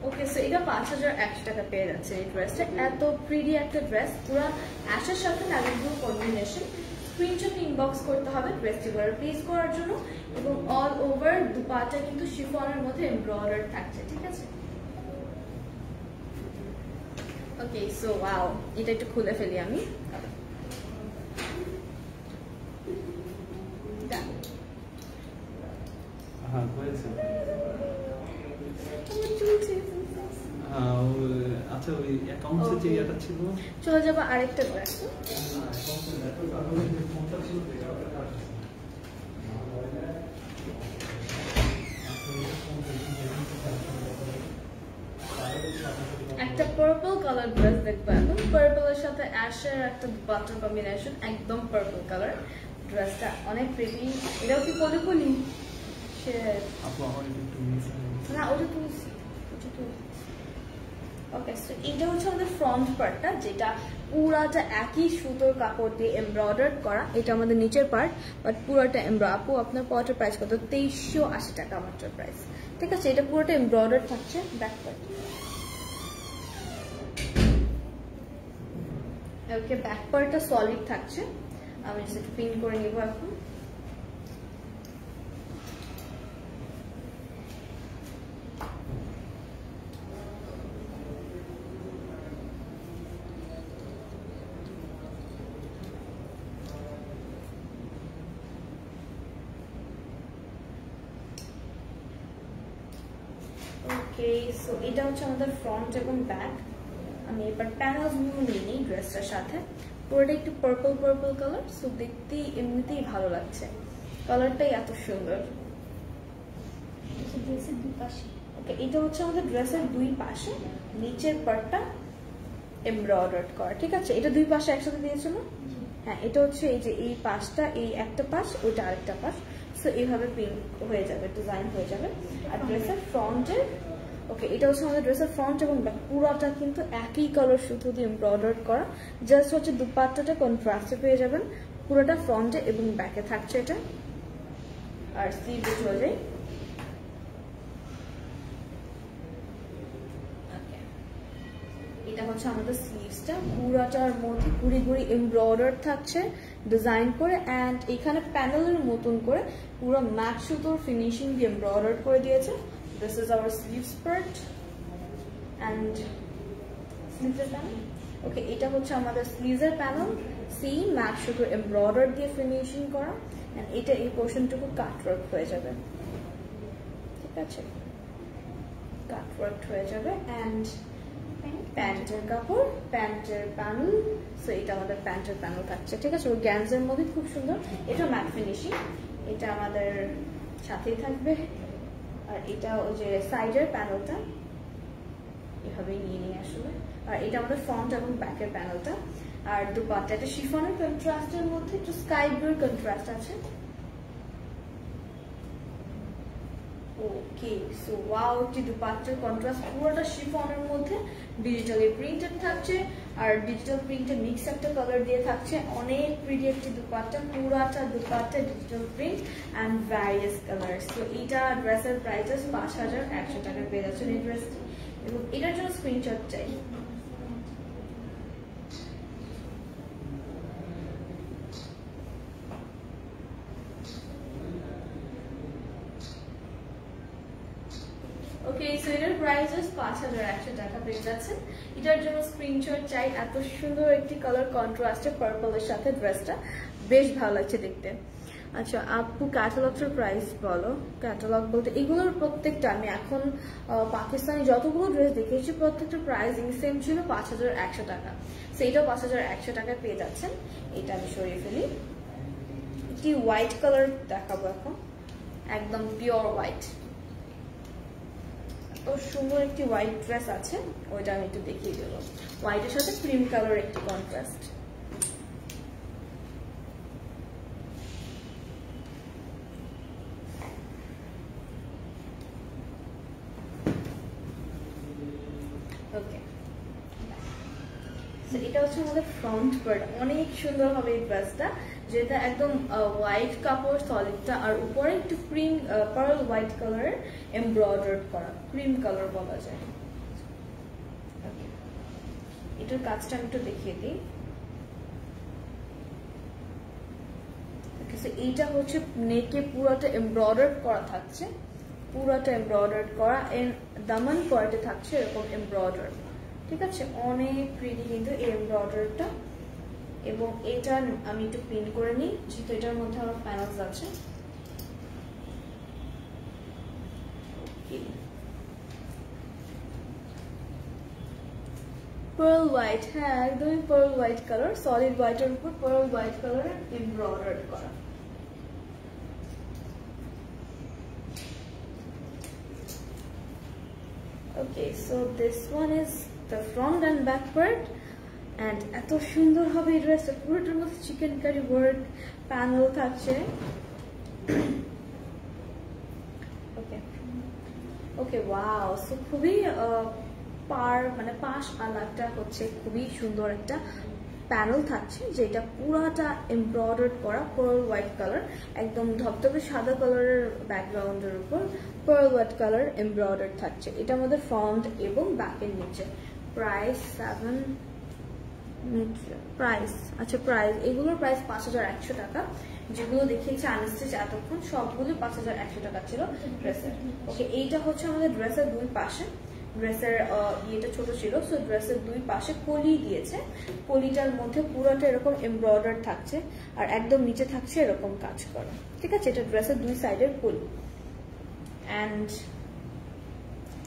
A: ওকে, সো এটা 5100 টাকা পেয়ে যাচ্ছে এই ড্রেসটা। এত প্রিটি একটা ড্রেস, পুরো অ্যাশের সাথে নাভি ব্লু কম্বিনেশন। স্ক্রিনশট ইনবক্স করতে হবে ড্রেসটি প্লেস করার জন্য। এবং অল ওভার দুপাটা কিন্তু শিফনের মধ্যে এমব্রয়ডার থাকছে, ঠিক আছে। ওকে, সো ওয়াও, এটা একটু খুলে ফেলি আমি।
C: আচ্ছা, ওই অ্যাকাউন্টসে যে ইয়েটা ছিল,
A: চলে যাবো আরেকটা ড্রেস। একটা পার্পল কালার ড্রেস দেখবো এখন। পার্পলের সাথে অ্যাশের একটা বাটার কম্বিনেশন, একদম পার্পল কালার। ড্রেসটা অনেক প্রিটি। এটাও কি পলি পলি? না, ওটা তুলছি। ওকে, সো এটা হচ্ছে আমাদের ফ্রন্ট পার্টটা, যেটা পুরাটা একই সুতোর কাপড় দিয়ে এমব্রয়ডার্ড করা। এটা আমাদের নিচের পার্ট, বাট পুরোটা আপু আপনার পটের প্রাইস কত? 2380 টাকা মাত্র প্রাইস, ঠিক আছে। এটা পুরোটা এমব্রয়ডার্ড থাকছে। ব্যাক পার্ট, ওকে, ব্যাক পার্টটা সলিড থাকছে। আমি সেটা পিন করে নিব এখন। ওকে, সো এটা হচ্ছে আমাদের ফ্রন্ট এবং ব্যাক। আমি এবার প্যানেলস গুলো নিয়ে নিই ড্রেসটার সাথে। পুরোটা একটু পার্পল পার্পল কালার, সো দেখতেই এমনিতেই ভালো লাগছে, কালারটাই এত সুন্দর।
B: ড্রেসের দুই পাশে।
A: ওকে, এটা হচ্ছে আমাদের ড্রেসের দুই পাশে নিচের পার্টটা এমব্রয়ডার্ড করা, ঠিক আছে। এটা দুই পাশে একসাথে দিয়েছে না? হ্যাঁ, এটা হচ্ছে এই যে এই পাশটা, এই একটা পাশ, ওইটা আরেকটা পাশ। সো এইভাবে প্রিন্ট হয়ে যাবে, ডিজাইন হয়ে যাবে। আর ড্রেসের ফ্রন্টের, ওকে, এটা হচ্ছে আমাদের ড্রেসের ফ্রন্ট এবং ব্যাক, পুরোটা কিন্তু একই কালার সুতো দিয়ে এমব্রয়ডার্ড করা। জাস্ট হচ্ছে দুপাট্টাটা কন্ট্রাস্টে পেয়ে যাবেন। পুরোটা ফ্রন্টে এবং ব্যাকে থাকছে এটা। আর স্লিভে চলে যায়। এটা হচ্ছে আমাদের স্লিভসটা, পুরাটার মধ্যে ঘুরি ঘুরি এমব্রয়ডার থাকছে ডিজাইন করে। অ্যান্ড এখানে প্যানেলের মতন করে পুরো ম্যাট সুতোর ফিনিশিং দিয়ে এমব্রয়ডার করে দিয়েছে। This is our sleeves part and স্লিভসের প্যানেল। ওকে, এটা হচ্ছে আমাদের স্লিভসের প্যানেল, সেম ম্যাট সুতোর এমব্রয়ডার দিয়ে ফিনিশিং করা। অ্যান্ড এটা এই পোর্শনটুকু কাটওয়ার্ক হয়ে যাবে, ঠিক আছে, কাটওয়ার্ক হয়ে যাবে। অ্যান্ড প্যান্টের কাপড়, প্যান্টের প্যানেল, সো এটা আমাদের প্যান্টের প্যানেল থাকছে, ঠিক আছে। ও গ্যান্সের মধ্যে খুব সুন্দর, এটা ম্যাট ফিনিশিং। এটা আমাদের সাথেই থাকবে। আর এটা ওই যে সাইডের প্যানেলটা এভাবেই নিয়ে নিয়ে আসবে। আর এটা আমাদের ফ্রন্ট এবং ব্যাকের প্যানেলটা। আর দুপাট্টা, এটা শিফনের কন্ট্রাস্টের মধ্যে একটু স্কাই ব্লুর কন্ট্রাস্ট আছে। ওকে, সো ওয়াও, একটি দুপাট্টার কন্ট্রাস্ট পুরোটা শিফনের মধ্যে ডিজিটালি প্রিন্টেড থাকছে, আর ডিজিটাল প্রিন্টের মিক্স একটা কালার দিয়ে থাকছে। অনেক প্রিটি একটি দুপাট্টা, পুরাটা dupatta digital print and various colour. তো এইটা ড্রেসের প্রাইস ৫,১০০ টাকা পেয়ে যাচ্ছেন এই ড্রেসটি, এবং এটার জন্য স্ক্রিনশট চাই। ওকে, সো এটার প্রাইস ৫,১০০ টাকা পেয়ে যাচ্ছেন। এটার জন্য স্ক্রিনশট চাই। এত সুন্দর একটি কালার কন্ট্রাস্টে পার্পলের সাথে ড্রেসটা বেশ ভালো লাগছে দেখতে। আচ্ছা আপু, ক্যাটালগটার প্রাইস বলো। ক্যাটালগ বলতে এগুলোর প্রত্যেকটা, আমি এখন পাকিস্তানি যতগুলো ড্রেস দেখেছি প্রত্যেকটা প্রাইসিং সেম ছিল ৫,১০০ টাকা। সো এটাও ৫,১০০ টাকায় পেয়ে যাচ্ছেন। এটা আমি সরিয়ে ফেলি। একটি হোয়াইট কালার দেখাবো এখন, একদম পিওর হোয়াইট। তো সুন্দর একটি হোয়াইট ড্রেস আছে, ওইটা আমি একটু দেখিয়ে দেবো। হোয়াইটের সাথে ক্রিম কালার একটি কন্ট্রাস্ট। ওকে, এটা হচ্ছে আমাদের ফ্রন্ট পার্ট। অনেক সুন্দর হবে এই ড্রেসটা, যেটা একদম হোয়াইট কাপড় সলিডটা, আর উপরে একটু ক্রিম পার্ল হোয়াইট কালারের এমব্রয়ডার্ড করা, ক্রিম কালার বলা যায়। এটার কাজটা আমি একটু দেখিয়ে দিই। এইটা হচ্ছে নেকে পুরোটা এমব্রয়ডার্ড করা থাকছে, পুরোটা এমব্রয়ডার্ড করা, দামান পার্টে থাকছে এরকম এমব্রয়ডার। ঠিক আছে, অনেক প্রিটি কিন্তু এই এমব্রয়ডারটা। এবং এটা আমি একটু প্রিন্ট করে নিই, যেহেতু এটার মধ্যে আমার প্যানেলস আছে। পার্ল হোয়াইট, হ্যাঁ একদমই পার্ল হোয়াইট কালার, সলিড হোয়াইটের উপর পার্ল হোয়াইট কালার এমব্রয়ডার্ড করা। Okay, so this one is the front and back part, and এত সুন্দর হবে এই ড্রেসটা। পুরোটার মধ্যে চিকেন কারি ওয়ার্ক প্যানেল থাকছে। ওকে ওকে, ওয়াও, সো খুবই মানে পাশ আলাদা হচ্ছে, খুবই সুন্দর একটা প্যানেল থাকছে, যেটা পুরাটা এমব্রয়ডার্ড করা পার্ল হোয়াইট কালার, একদম ধবধবে সাদা কালারের ব্যাকগ্রাউন্ডের উপর পার্ল হোয়াইট কালার এমব্রয়ডার্ড থাকছে। এটা আমাদের ফ্রন্ট এবং ব্যাকের নিচে। প্রাইস আচ্ছা প্রাইস, এগুলোর প্রাইস ৫,১০০ টাকা। যেগুলো দেখিয়েছে আনস্টিচ এতক্ষণ সবগুলো ৫,১০০ টাকা ছিল ড্রেসের। ওকে, এইটা হচ্ছে আমাদের ড্রেসের দুই পাশে, ড্রেসের ইয়েটা ছোট ছিল, সো ড্রেসের দুই পাশে কলি দিয়েছে। কলিটার মধ্যে পুরোটা এরকম এমব্রয়ডার থাকছে, আর একদম নিচে থাকছে এরকম কাজ করা। ঠিক আছে, এটা ড্রেসের দুই সাইডের কলি। And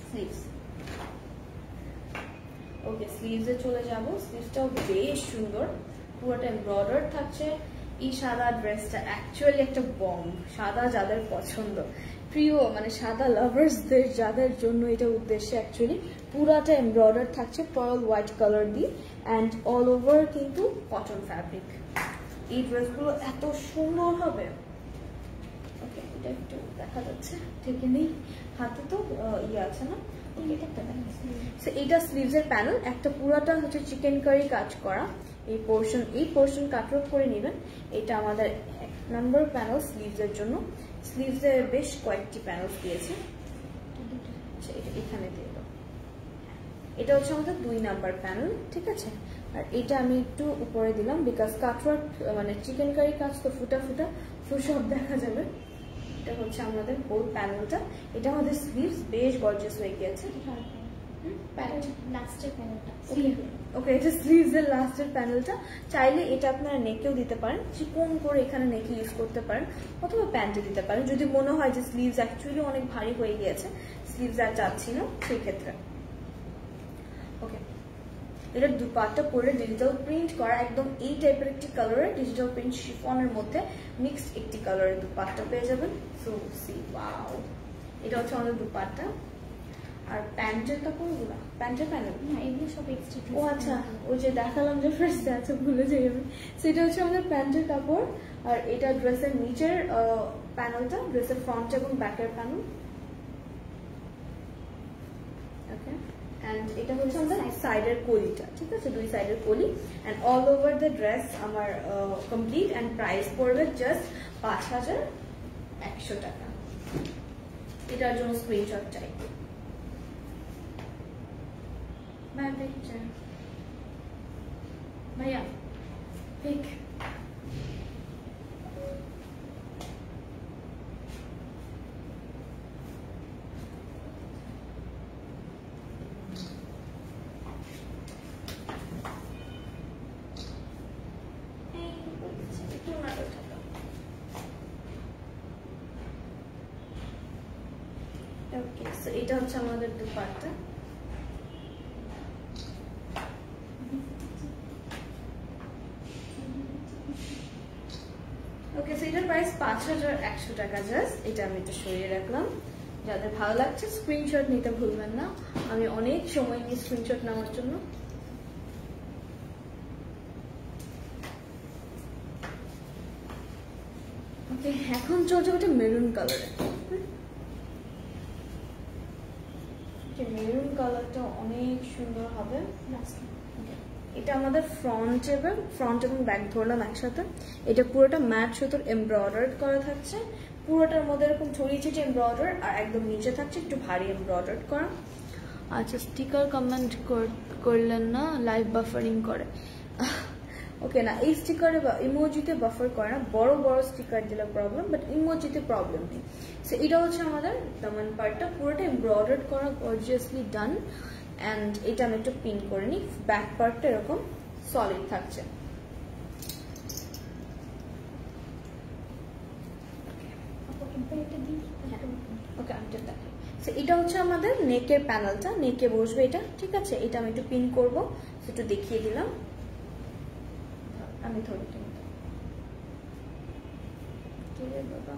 A: sleeves. ওকে, স্লিভসে চলে যাব। স্লিভসটাও বেশ সুন্দর, পুরোটা এমব্রয়ডার থাকছে। এই সাদা ড্রেসটা অ্যাকচুয়ালি একটা বম্ব। সাদা যাদের পছন্দ, প্রিয় মানে সাদা লাভার্সদের যাদের জন্য এটা উদ্দেশ্যে, অ্যাকচুয়ালি পুরাটা এমব্রয়ডার থাকছে পার্ল হোয়াইট কালার দিয়ে, অ্যান্ড অল ওভার কিন্তু কটন ফ্যাব্রিক। এই ড্রেসগুলো এত সুন্দর হবে। ওকে, এটা একটু দেখা যাচ্ছে, ঠিক নেই হাতে তো ইয়ে আছে না। এইটা স্লিভসের প্যানেল, একটা পুরাটা হচ্ছে চিকেন কারি কাজ করা। এই পোর্শন কাট অফ করে নেবেন। এটা আমাদের ১ নম্বর প্যানেল স্লিভসের জন্য। স্লিভসে বেশ কয়েকটি প্যানেল দিয়েছে, এখানে দিয়ে দাও। এটা হচ্ছে আমাদের ২ নাম্বার প্যানেল। ঠিক আছে, আর এটা আমি একটু উপরে দিলাম, বিকজ কাটওয়ার্ক মানে চিকেন কারি কাজ তো ফুটা ফুটা সব দেখা যাবে। এটা হচ্ছে আমাদের হোল প্যানেলটা। এটা আমাদের স্লিভস বেশ গর্জিয়াস হয়ে গিয়েছে। ওকে, এটা স্লিভসের লাস্টের প্যানেলটা। চাইলে এটা আপনারা নেকেও দিতে পারেন, চিকন করে এখানে নেকে ইউজ করতে পারেন, অথবা প্যান্টে দিতে পারেন যদি মনে হয় যে স্লিভস অ্যাকচুয়ালি অনেক ভারী হয়ে গিয়েছে, স্লিভস আর চাচ্ছি না সেই ক্ষেত্রে। ওকে, এটা দুপাট্টা পরে ডিজিটাল প্রিন্ট করা, একদম এই টাইপের একটি কালারের ডিজিটাল প্রিন্ট শিফনের মধ্যে মিক্সড একটি কালারের দুপাট্টা পেয়ে যাবেন। সো সি ওয়াও, এটা হচ্ছে আমাদের দুপাট্টা। আর প্যান্টের কাপড়গুলো, প্যান্টের প্যানেল
B: না এগুলো সব এক্সট্রা।
A: ও আচ্ছা, ওই যে দেখালাম যে ফার্স্টে আছে, ভুলে যাই আমি। সেটা হচ্ছে আমাদের প্যান্টের কাপড়। আর এটা ড্রেসের নিচের প্যানেলটা, ড্রেসের ফ্রন্ট এবং ব্যাকের প্যানেল। ওকে এন্ড এটা হচ্ছে আমাদের সাইডের কলিটা, ঠিক আছে, দুই সাইডের কলি and all over the dress আমার কমপ্লিট এন্ড প্রাইস পড়বে জাস্ট 5100 টাকা। এটার জন্য স্ক্রিনশট চাই। ভাইয়া পিক ওকে সো এটা হচ্ছে আমাদের দুপাট্টা। ওকে সো এটার প্রাইস 5100 টাকা জাস্ট। এটা আমি একটু সরিয়ে রাখলাম, যাদের ভালো লাগছে স্ক্রিনশট নিতে ভুলবেন না। আমি অনেক সময় নিই স্ক্রিনশট নেওয়ার জন্য। ওকে এখন চলছে একটা মেরুন কালারে। মেরুন কালারটা অনেক সুন্দর হবে। এটা আমাদের ফ্রন্ট এবং ব্যাক ধরলাম একসাথে। এটা পুরোটা ম্যাট সুতোর এমব্রয়ডার করা থাকছে, পুরোটার মধ্যে এরকম ছড়িয়ে ছিটিয়ে এমব্রয়ডার, আর একদম নিচে থাকছে একটু ভারী এমব্রয়ডার করা। আচ্ছা স্টিকার কমেন্ট করলেন না, লাইভ বাফারিং করে। ওকে না, এই স্টিকারে বা ইমোজিতে বাফার করে না, বড় বড় স্টিকার দিলে প্রবলেম, বাট ইমোজিতে প্রবলেম নেই। সো এটা হচ্ছে আমাদের দামান পার্টটা, পুরোটা এমব্রয়ডার করা, গর্জিয়াসলি ডান। অ্যান্ড এটা আমি একটু পিন করে নিই। ব্যাক পার্টটা এরকম সলিড থাকছে। ওকে আমি এটা দেখাই। সো এটা হচ্ছে আমাদের নেকের প্যানেলটা, নেকে বসবে এটা, ঠিক আছে। এটা আমি একটু পিন করবো, একটু দেখিয়ে দিলাম। আমি ধরি বাবা।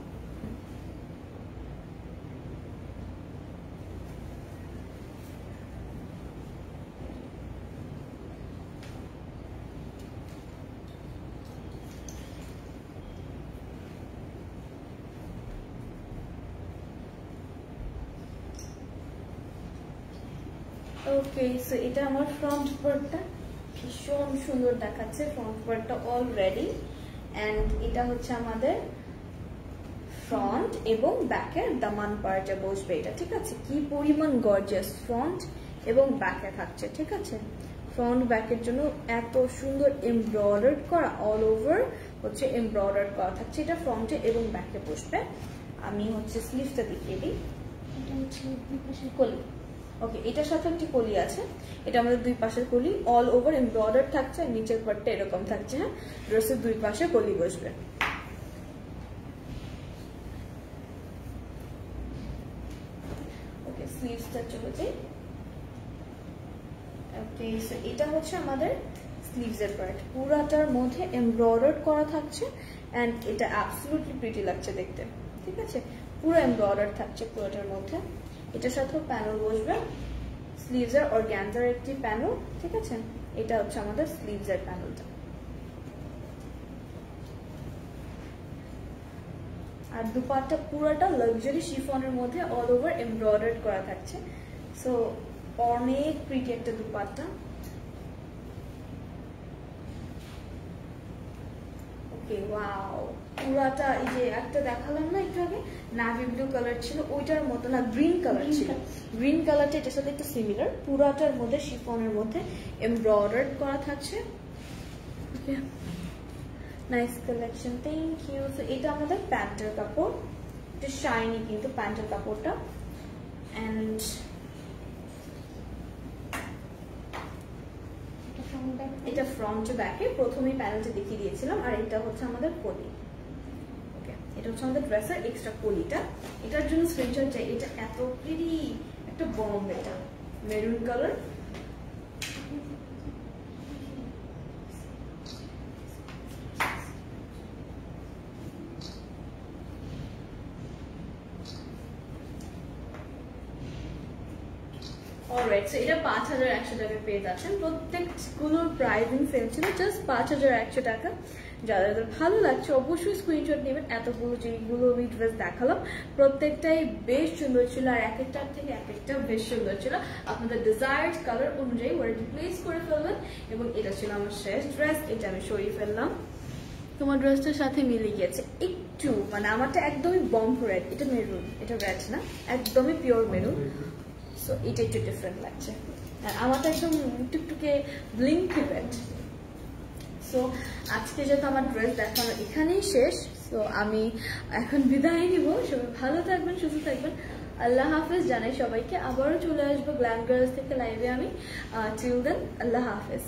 A: ওকে সো এটা আমার ফ্রন্ট পার্টটা, ভীষণ সুন্দর দেখাচ্ছে ফ্রন্ট পার্টটা অলরেডি। এন্ড এটা হচ্ছে আমাদের ফ্রন্ট এবং ব্যাকের দামান পার্টে বসবে এটা, ঠিক আছে। কি পরিমাণ গর্জিয়াস ফ্রন্ট এবং ব্যাকে থাকছে, ঠিক আছে। ফ্রন্ট ব্যাকের জন্য এত সুন্দর এমব্রয়ডার করা, অল ওভার হচ্ছে এমব্রয়ডার করা থাকছে। এটা ফ্রন্টে এবং ব্যাকে বসবে। আমি হচ্ছে স্লিভসটা দেখিয়ে দিই। এটা হচ্ছে দুই পাশের কলি। ওকে এটার সাথে একটি কলি আছে, এটা আমাদের দুই পাশের কলি, অল ওভার এমব্রয়ডার থাকছে, নিচের পার্টটা এরকম থাকছে। হ্যাঁ, ড্রেসের দুই পাশে কলি বসবে। ওকে স্লিভসটা চলে যাই। ওকে সো এটা হচ্ছে আমাদের স্লিভসের পার্ট, পুরাটার মধ্যে এমব্রয়ডার করা থাকছে। এন্ড এটা অ্যাবসলিউটলি প্রিটি লাগছে দেখতে, ঠিক আছে। পুরো এমব্রয়ডার থাকছে পুরোটার মধ্যে। এটার সাথেও প্যানেল বসবে, স্লিভসের অর্গানজার একটি প্যানেল, ঠিক আছে। এটা হচ্ছে আমাদের স্লিভসের প্যানেলটা। আর দুপাট্টা পুরোটা লাক্সারি শিফনের মধ্যে অল ওভার এমব্রয়ডার করা থাকছে। সো অনেক প্রিটি একটা দুপাট্টা। ওকে ওয়াও, পুরাটা এই যে একটা দেখালাম না একটু আগে, নাভি ব্লু কালার ছিল, ওইটার মতো না, গ্রিন কালার ছিল। গ্রিন কালারটা এটার সাথে একটু সিমিলার, পুরাটার মধ্যে শিফনের মধ্যে এমব্রয়ডার করা থাকছে। Okay nice collection, thank you. So এটা আমাদের প্যান্টের কাপড়, এটা শাইনি কিন্তু প্যান্টের কাপড়টা। এন্ড এটা ফ্রন্ট ব্যাকে প্রথমেই প্যানেলটা দেখিয়ে দিয়েছিলাম। আর এটা হচ্ছে আমাদের কলি। ওকে এটা হচ্ছে আমাদের ড্রেসের এক্সট্রা কলিটা। এটার জন্য স্ক্রিনশট চাই। এটা এত প্রিটি একটা বম্ব, এটা মেরুন কালার। অলরাইট সো এটা 5100 টাকা পেয়ে যাচ্ছেন। প্রত্যেকগুলোর প্রাইসিং সেম ছিল, জাস্ট 5100 টাকা। যাদের ভালো লাগছে অবশ্যই স্ক্রিনশট নেবেন। এতগুলো যেগুলো আমি ড্রেস দেখালাম প্রত্যেকটাই বেশ সুন্দর ছিল, আর এক একটার থেকে এক একটা বেশ সুন্দর ছিল। আপনাদের ডিজায়ার্ড কালার অনুযায়ী ওয়ার্ডে প্লেস করে ফেলবেন। এবং এটা ছিল আমার শেষ ড্রেস, এটা আমি সরিয়ে ফেললাম। তোমার ড্রেসটার সাথে মিলে গিয়েছে একটু, মানে আমারটা একদমই বম্ব রেড, এটা মেরুন, এটা রেড না, একদমই পিওর মেরুন। সো এটা একটু ডিফারেন্ট লাগছে, আর আমারটা একদম টুকটুকে ব্লিঙ্কি রেড। সো আজকে যেহেতু আমার ড্রেস দেখানো এখানেই শেষ, সো আমি এখন বিদায় নিব। সবাই ভালো থাকবেন, সুস্থ থাকবেন, আল্লাহ হাফেজ জানাই সবাইকে। আবারও চলে আসবো গ্ল্যাম গার্লস থেকে লাইভে আমি। টিল দেন আল্লাহ হাফেজ।